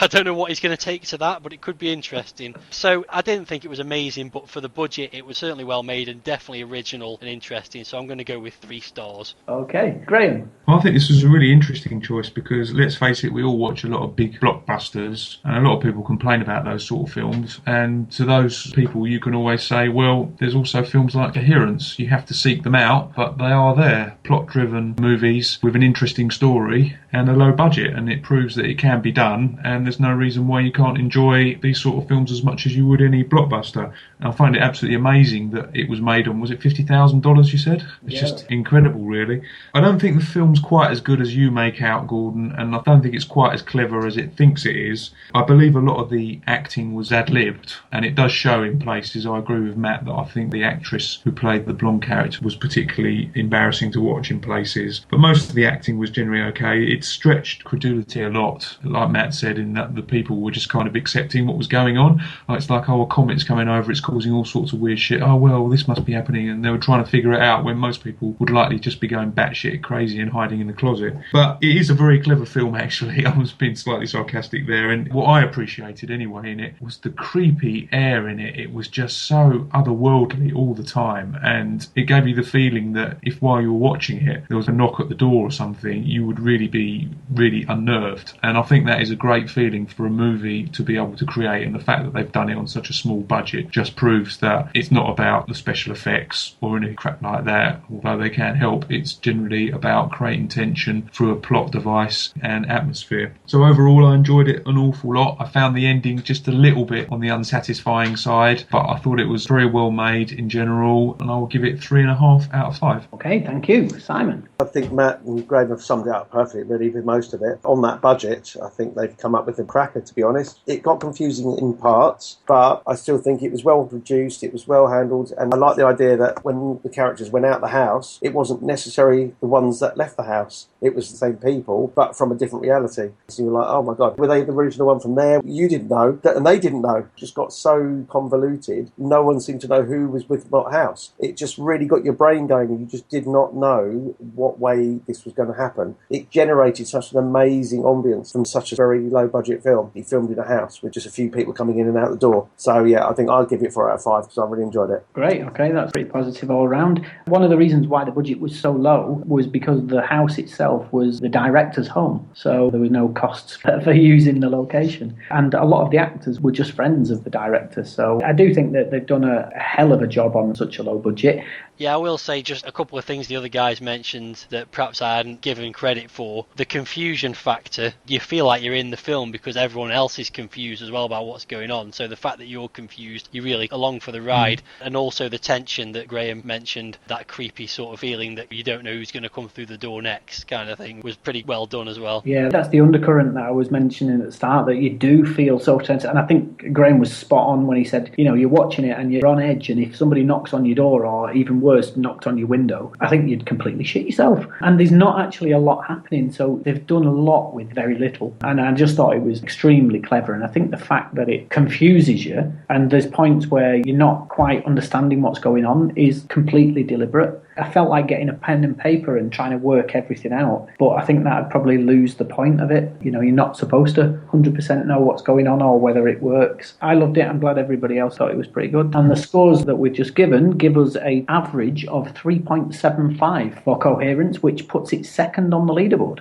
I don't know what he's going to take to that, but it could be interesting. So I didn't think it was amazing, but for the budget, it was certainly well made and definitely original and interesting. So I'm going to go with 3 stars. Okay, Graham. Well, I think this was a really interesting choice because, let's face it, we all watch a lot of big blockbusters and a lot of people complain about those sort of films. And to those people, you can always say, well, there's also films like Coherence. You have to seek them out, but they are there. Plot-driven movies with an interesting story and a low budget, and it proves that it can be done, and there's no reason why you can't enjoy these sort of films as much as you would any blockbuster. And I find it absolutely amazing that it was made on, was it $50,000 you said? It's just incredible, really. I don't think the film's quite as good as you make out, Gordon, and I don't think it's quite as clever as it thinks it is. I believe a lot of the acting was ad-libbed, and it does show in places. I agree with Matt that I think the actress who played the blonde character was particularly embarrassing to watch in places, but most of the acting was generally okay. It stretched credulity a lot, like Matt said, in that the people were just kind of accepting what was going on. It's like, oh, a comet's coming over, it's causing all sorts of weird shit. Oh, well, this must be happening, and they were trying to figure it out when most people would likely just be going batshit crazy and hiding in the closet. But it is a very clever film, actually. I was being slightly sarcastic there, and what I appreciated anyway in it was the creepy air in it. It was just so otherworldly all the time, and it gave you the feeling that if while you were watching it there was a knock at the door or something, you would really be really unnerved. And I think that is a great feeling for a movie to be able to create, and the fact that they've done it on such a small budget just proves that it's not about the special effects or any crap like that, although they can help. It's generally about creating tension through a plot device and atmosphere. So overall, I enjoyed it an awful lot. I found the ending just a little bit on the unsatisfying side, but I thought it was very well made in general, and I will give it 3.5 out of 5. Okay, thank you. Simon. I think Matt and Graham have summed it up perfectly, really, with most of it. On that budget, I think they've come up with a cracker, to be honest. It got confusing in parts, but I still think it was well produced, it was well handled, and I like the idea that when the characters went out the house, it wasn't necessarily the ones that left the house. It was the same people, but from a different reality. So you were like, oh my God, were they the original one from there? You didn't know, and they didn't know. It just got so convoluted, no one seemed to know who was with what house. It just really got your brain going, and you just did not know what way this was going to happen. It generated such an amazing ambience from such a very low budget film. He filmed in a house with just a few people coming in and out the door. So yeah, I think I'll give it 4 out of 5 because I really enjoyed it. Great, okay, that's pretty positive all around. One of the reasons why the budget was so low was because the house itself was the director's home, so there was no costs for using the location. And a lot of the actors were just friends of the director, so I do think that they've done a hell of a job on such a low budget. Yeah, I will say just a couple of things the other guys mentioned that perhaps I hadn't given credit for. The confusion factor, you feel like you're in the film because everyone else is confused as well about what's going on. So the fact that you're confused, you're really along for the ride. And also the tension that Graham mentioned, that creepy sort of feeling that you don't know who's going to come through the door next kind of thing, was pretty well done as well. Yeah, that's the undercurrent that I was mentioning at the start, that you do feel so tense. And I think Graham was spot on when he said, you know, you're watching it and you're on edge, and if somebody knocks on your door, or even worse, knocked on your window, I think you'd completely shit yourself. And there's not actually a lot happening, so they've done a lot with very little. And I just thought it was extremely clever. And I think the fact that it confuses you, and there's points where you're not quite understanding what's going on, is completely deliberate. I felt like getting a pen and paper and trying to work everything out, but I think that would probably lose the point of it. You know, you're not supposed to 100% know what's going on or whether it works. I loved it. I'm glad everybody else thought it was pretty good. And the scores that we've just given give us an average of 3.75 for Coherence, which puts it second on the leaderboard.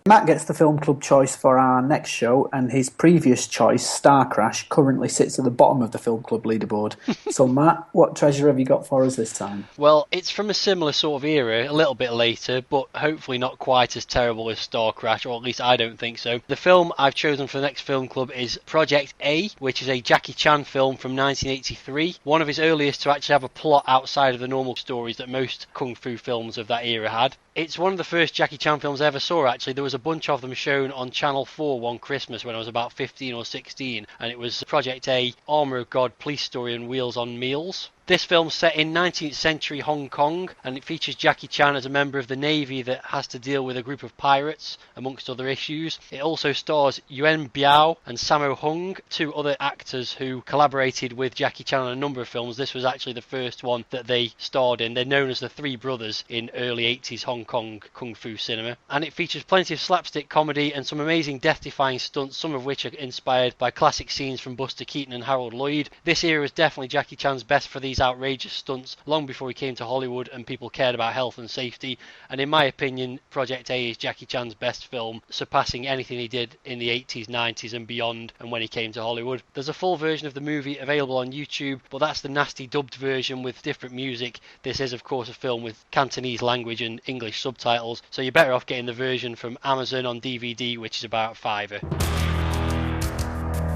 Matt gets the film club choice for our next show, and his previous choice, Star Crash, currently sits at the bottom of the film club leaderboard. So Matt, what treasure have you got for us this time? Well, it's from a similar sort of era, a little bit later, but hopefully not quite as terrible as Star Crash, or at least I don't think so. The film I've chosen for the next film club is Project A, which is a Jackie Chan film from 1983, one of his earliest to actually have a plot outside of the normal stories that most kung fu films of that era had. It's one of the first Jackie Chan films I ever saw, actually. There was a bunch of them shown on Channel 4 one Christmas when I was about 15 or 16, and it was Project A, Armour of God, Police Story and Wheels on Meals. This film's set in 19th century Hong Kong, and it features Jackie Chan as a member of the Navy that has to deal with a group of pirates, amongst other issues. It also stars Yuen Biao and Sammo Hung, two other actors who collaborated with Jackie Chan on a number of films. This was actually the first one that they starred in. They're known as the Three Brothers in early 80s Hong Kong kung fu cinema. And it features plenty of slapstick comedy and some amazing death-defying stunts, some of which are inspired by classic scenes from Buster Keaton and Harold Lloyd. This era was definitely Jackie Chan's best for these outrageous stunts, long before he came to Hollywood and people cared about health and safety. And in my opinion, Project A is Jackie Chan's best film, surpassing anything he did in the 80s, 90s and beyond, and when he came to Hollywood. There's a full version of the movie available on YouTube, but that's the nasty dubbed version with different music. This is of course a film with Cantonese language and English subtitles, so you're better off getting the version from Amazon on DVD, which is about £5.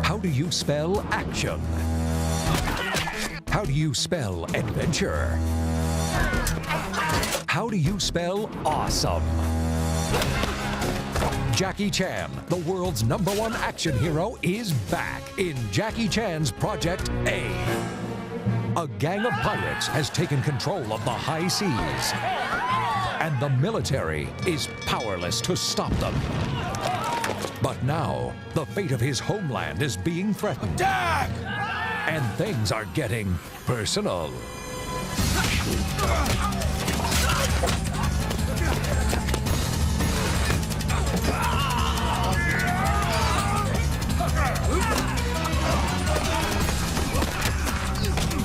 How do you spell action? How do you spell adventure? How do you spell awesome? Jackie Chan, the world's #1 action hero, is back in Jackie Chan's Project A. A gang of pirates has taken control of the high seas, and the military is powerless to stop them. But now, the fate of his homeland is being threatened. Attack! And things are getting personal.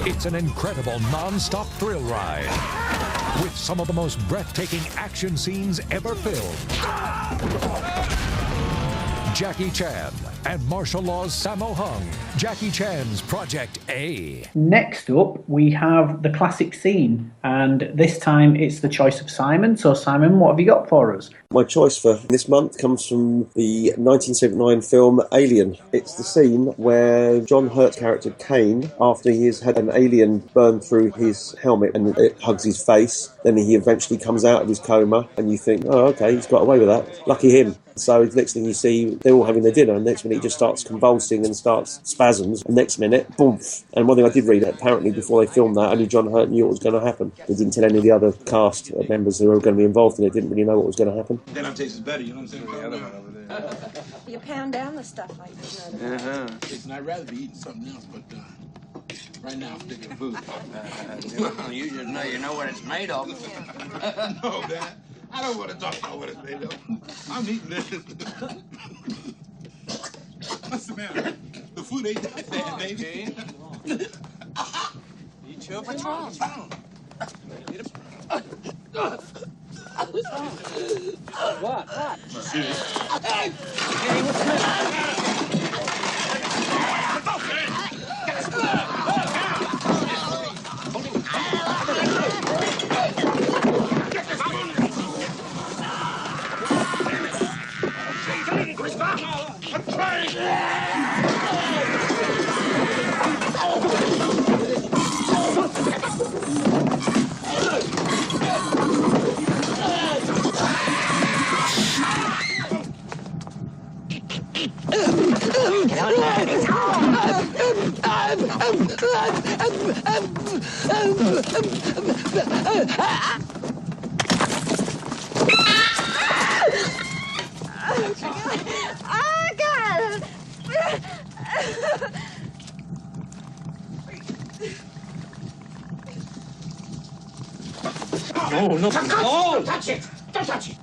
It's an incredible non-stop thrill ride with some of the most breathtaking action scenes ever filmed. Jackie Chan and martial law's Sammo Hung. Jackie Chan's Project A. Next up, we have the classic scene, and this time it's the choice of Simon. So, Simon, what have you got for us? My choice for this month comes from the 1979 film Alien. It's the scene where John Hurt's character Kane, after he has had an alien burn through his helmet and it hugs his face, then he eventually comes out of his coma, and you think, oh, okay, he's got away with that. Lucky him. So the next thing you see, they're all having their dinner, and next minute he just starts convulsing and starts spasms, and next minute, boom. And one thing I did read, apparently before they filmed that, only John Hurt knew what was going to happen. They didn't tell any of the other cast members who were going to be involved in it, didn't really know what was going to happen. Then it tastes better, you know what I'm saying? The other one over there. You pound down the stuff like this. Listen, I'd rather be eating something else, but right now I'm thinking food. You just know you know what it's made of. No, Dad. I don't want to talk about what it's made of. I'm eating this. What's the matter? The food ain't that bad, baby. Eat your patrol. What's wrong? What? Hey, what's the No, no, Don't touch it! Don't touch it!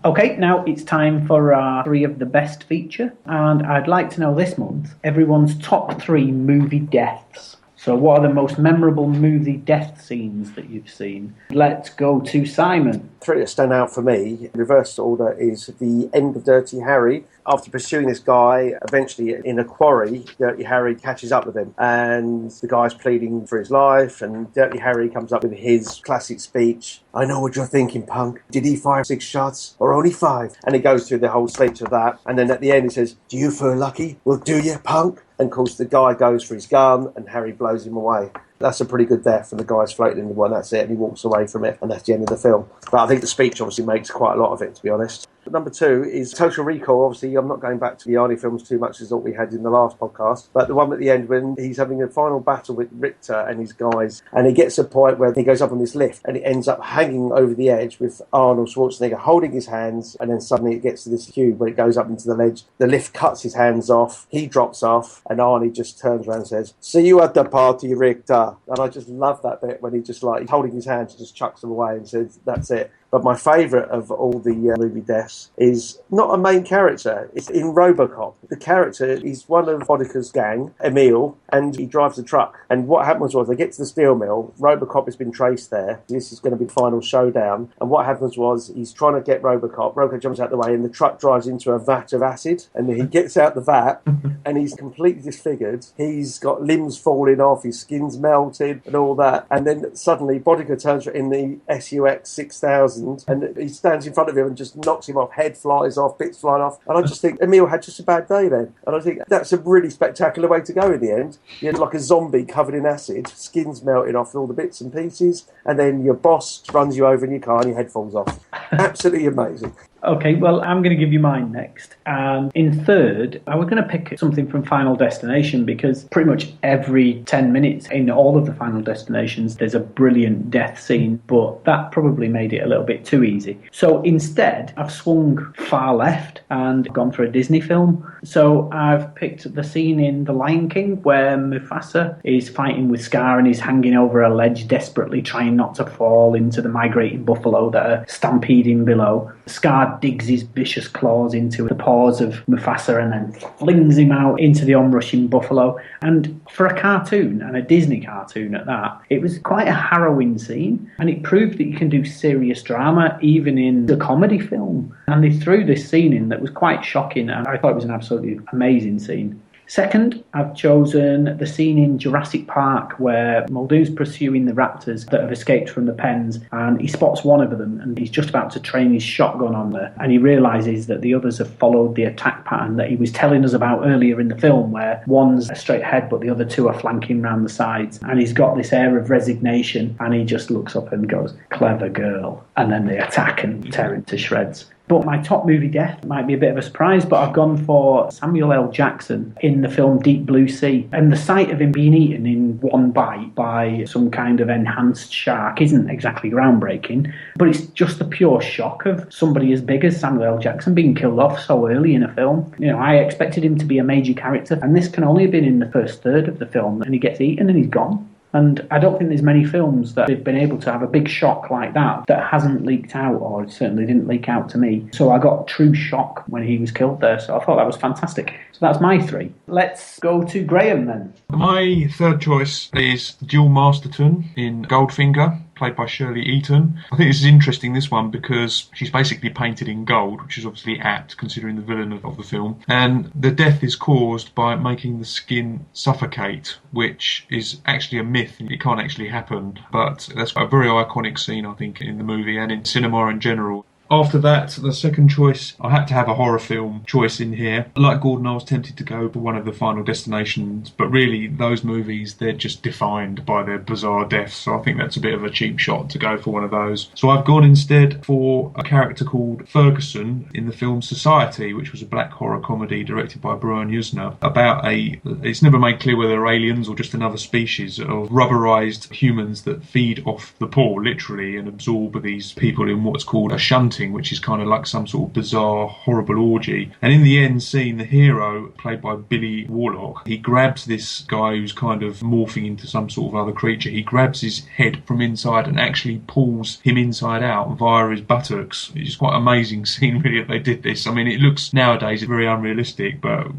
Okay, now it's time for our 3 of the best feature, and I'd like to know this month everyone's top 3 movie deaths. So what are the most memorable movie death scenes that you've seen? Let's go to Simon. 3 that stand out for me, in reverse order, is the end of Dirty Harry. After pursuing this guy, eventually in a quarry, Dirty Harry catches up with him, and the guy's pleading for his life, and Dirty Harry comes up with his classic speech, "I know what you're thinking, punk. Did he fire 6 shots or only 5?" And he goes through the whole speech of that, and then at the end he says, "Do you feel lucky? Well, do you, punk?" And of course the guy goes for his gun, and Harry blows him away. That's a pretty good death, and the guy's floating in the one, that's it, and he walks away from it, and that's the end of the film. But I think the speech obviously makes quite a lot of it, to be honest. Number 2 is Total Recall. Obviously, I'm not going back to the Arnie films too much as what we had in the last podcast, but the one at the end when he's having a final battle with Richter and his guys, and he gets to a point where he goes up on this lift and it ends up hanging over the edge with Arnold Schwarzenegger holding his hands, and then suddenly it gets to this cube where it goes up into the ledge. The lift cuts his hands off, he drops off, and Arnie just turns around and says, "See you at the party, Richter." And I just love that bit when he just like holding his hands and just chucks them away and says, "That's it." But my favourite of all the movie deaths is not a main character. It's in RoboCop. The character is one of Bodica's gang, Emil, and he drives a truck. And what happens was they get to the steel mill. RoboCop has been traced there. This is going to be the final showdown. And what happens was he's trying to get RoboCop. RoboCop jumps out the way and the truck drives into a vat of acid. And he gets out the vat and he's completely disfigured. He's got limbs falling off. His skin's melted and all that. And then suddenly Bodica turns in the SUX 6000 and he stands in front of him and just knocks him off. Head flies off, bits flying off. And I just think Emil had just a bad day then. And I think that's a really spectacular way to go in the end. You're like a zombie covered in acid, skin's melting off all the bits and pieces, and then your boss runs you over in your car and your head falls off. Absolutely amazing. Okay, well, I'm going to give you mine next. And in third, I was going to pick something from Final Destination because pretty much every 10 minutes in all of the Final Destinations, there's a brilliant death scene, but that probably made it a little bit too easy. So instead, I've swung far left and gone for a Disney film. So I've picked the scene in The Lion King where Mufasa is fighting with Scar and he's hanging over a ledge, desperately trying not to fall into the migrating buffalo that are stampeding below. Scar digs his vicious claws into the paws of Mufasa and then flings him out into the onrushing buffalo. And for a cartoon, and a Disney cartoon at that, it was quite a harrowing scene, and it proved that you can do serious drama even in a comedy film. And they threw this scene in that was quite shocking, and I thought it was an absolutely amazing scene. Second, I've chosen the scene in Jurassic Park where Muldoon's pursuing the raptors that have escaped from the pens, and he spots one of them and he's just about to train his shotgun on there, and he realises that the others have followed the attack pattern that he was telling us about earlier in the film, where one's straight ahead but the other two are flanking round the sides, and he's got this air of resignation and he just looks up and goes, "Clever girl," and then they attack and tear him to shreds. But my top movie death might be a bit of a surprise, but I've gone for Samuel L. Jackson in the film Deep Blue Sea. And the sight of him being eaten in one bite by some kind of enhanced shark isn't exactly groundbreaking, but it's just the pure shock of somebody as big as Samuel L. Jackson being killed off so early in a film. You know, I expected him to be a major character, and this can only have been in the first third of the film, and he gets eaten and he's gone. And I don't think there's many films that have been able to have a big shock like that hasn't leaked out, or it certainly didn't leak out to me. So I got true shock when he was killed there, so I thought that was fantastic. So that's my three. Let's go to Graham then. My third choice is Jill Masterton in Goldfinger, played by Shirley Eaton. I think this is interesting, this one, because she's basically painted in gold, which is obviously apt considering the villain of the film. And the death is caused by making the skin suffocate, which is actually a myth. It can't actually happen, but that's a very iconic scene, I think, in the movie and in cinema in general. After that, the second choice, I had to have a horror film choice in here. Like Gordon, I was tempted to go for one of the Final Destinations, but really those movies, they're just defined by their bizarre deaths, so I think that's a bit of a cheap shot to go for one of those. So I've gone instead for a character called Ferguson in the film Society, which was a black horror comedy directed by Brian Yuzna, about it's never made clear whether they're aliens or just another species of rubberized humans that feed off the poor, literally, and absorb these people in what's called a shunting, which is kind of like some sort of bizarre, horrible orgy. And in the end scene, the hero, played by Billy Warlock, he grabs this guy who's kind of morphing into some sort of other creature. He grabs his head from inside and actually pulls him inside out via his buttocks. It's quite an amazing scene, really, that they did this. I mean, it looks nowadays very unrealistic, but,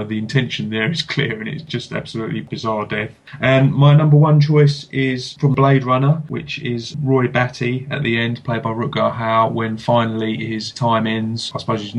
the intention there is clear, and it's just absolutely bizarre death. And my number one choice is from Blade Runner, which is Roy Batty at the end, played by Rutger Hauer, when finally his time ends. I suppose he's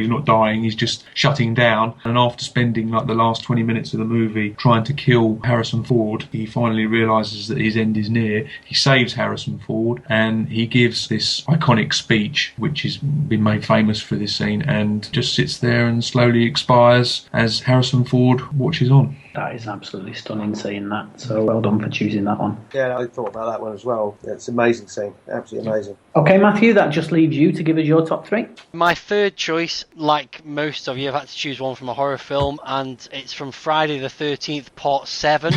not dying, he's just shutting down. And after spending like the last 20 minutes of the movie trying to kill Harrison Ford, he finally realises that his end is near. He saves Harrison Ford and he gives this iconic speech, which has been made famous for this scene, and just sits there and slowly expires as Harrison Ford watches on. That is absolutely stunning seeing that. So well done for choosing that one. Yeah, I thought about that one as well. It's an amazing scene. Absolutely amazing. Okay, Matthew, that just leaves you to give us your top 3. My third choice, like most of you, I've had to choose one from a horror film, and it's from Friday the 13th, Part 7.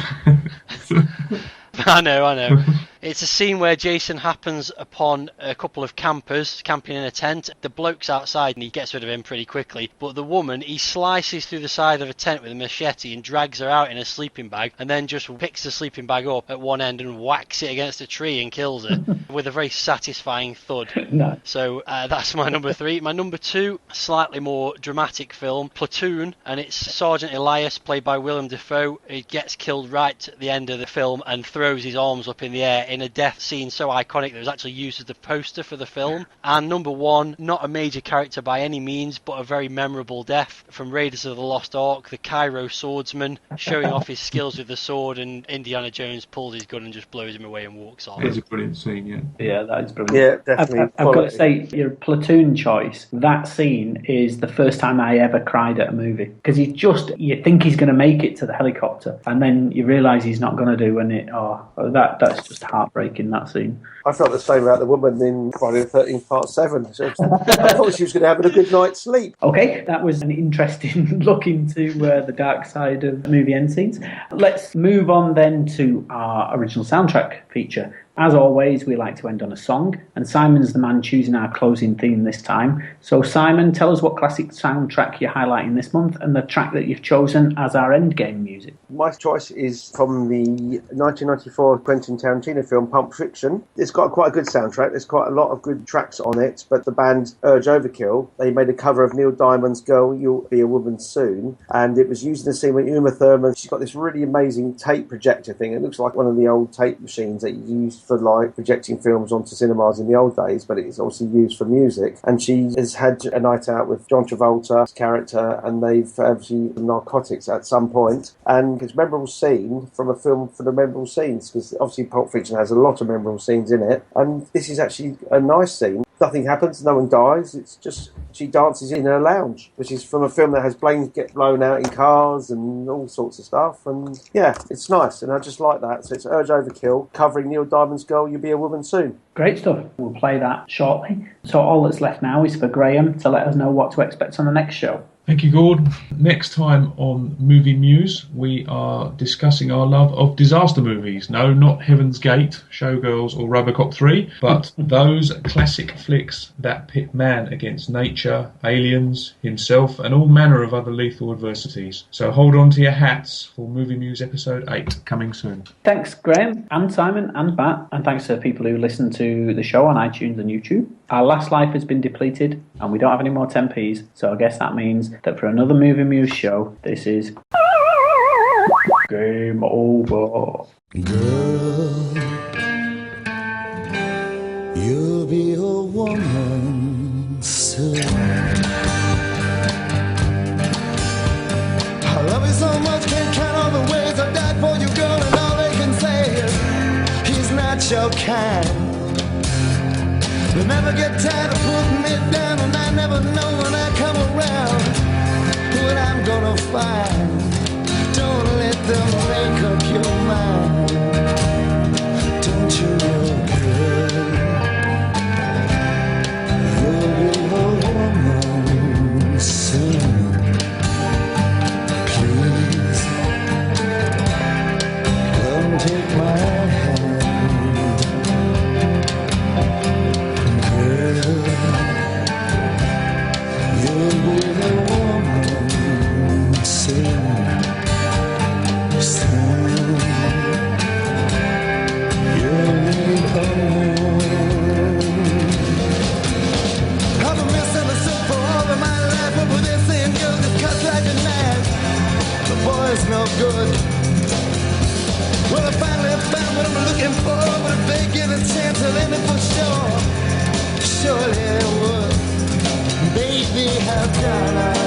I know. It's a scene where Jason happens upon a couple of campers camping in a tent. The bloke's outside and he gets rid of him pretty quickly. But the woman, he slices through the side of a tent with a machete and drags her out in a sleeping bag, and then just picks the sleeping bag up at one end and whacks it against a tree and kills her with a very satisfying thud. No. So that's my number 3. My number 2, slightly more dramatic film, Platoon, and it's Sergeant Elias, played by Willem Dafoe. He gets killed right at the end of the film and throws his arms up in the air in a death scene so iconic that it was actually used as the poster for the film. And number 1, not a major character by any means, but a very memorable death, from Raiders of the Lost Ark, the Cairo swordsman showing off his skills with the sword, and Indiana Jones pulls his gun and just blows him away and walks off. It's a brilliant scene, yeah. Yeah, that is brilliant. Yeah, definitely. I've got to say, your Platoon choice, that scene is the first time I ever cried at a movie. Because you think he's going to make it to the helicopter, and then you realise he's not going to do, and that's just heartbreaking, that scene. I felt the same about the woman in Friday the 13th, Part 7. I thought she was going to have a good night's sleep. Okay, that was an interesting look into the dark side of movie end scenes. Let's move on then to our original soundtrack feature. As always, we like to end on a song, and Simon's the man choosing our closing theme this time. So Simon, tell us what classic soundtrack you're highlighting this month and the track that you've chosen as our endgame music. My choice is from the 1994 Quentin Tarantino film Pulp Fiction. It's got quite a good soundtrack. There's quite a lot of good tracks on it, but the band Urge Overkill, they made a cover of Neil Diamond's Girl, You'll Be a Woman Soon, and it was used in the scene with Uma Thurman. She's got this really amazing tape projector thing. It looks like one of the old tape machines that you used for like projecting films onto cinemas in the old days, but it's obviously used for music. And she has had a night out with John Travolta's character, and they've actually narcotics at some point. And it's a memorable scene from a film for the memorable scenes, because obviously Pulp Fiction has a lot of memorable scenes in it, and this is actually a nice scene. Nothing happens, no one dies, it's just she dances in her lounge, which is from a film that has planes get blown out in cars and all sorts of stuff, and yeah, it's nice, and I just like that. So it's Urge Overkill covering Neil Diamond's Girl, You'll Be a Woman Soon. Great stuff. We'll play that shortly. So all that's left now is for Graham to let us know what to expect on the next show. Thank you, Gord. Next time on Movie Muse, we are discussing our love of disaster movies. No, not Heaven's Gate, Showgirls or Robocop 3, but those classic flicks that pit man against nature, aliens, himself, and all manner of other lethal adversities. So hold on to your hats for Movie Muse Episode 8, coming soon. Thanks, Graham, and Simon, and Matt, and thanks to people who listen to the show on iTunes and YouTube. Our last life has been depleted, and we don't have any more 10p's, so I guess that means that for another Movie Muse show, this is game over. Girl, you'll be a woman soon. I love you so much, can't count all the ways I've died for you, girl, and all they can say is he's not your kind. They never get tired of putting me down, and I never know when I come around what I'm gonna find. Don't let them make up your mind. Don't you know, girl, you'll be a woman soon. Please, come take my hand. You'll be the woman soon, soon. You'll be the woman. I've been misunderstood for all of my life, but with this thing girl just cuts like a knife. The boy's no good. Well, I finally found what I'm looking for, but if they give a chance, I'll end it for sure. Surely it would. Baby, how can I?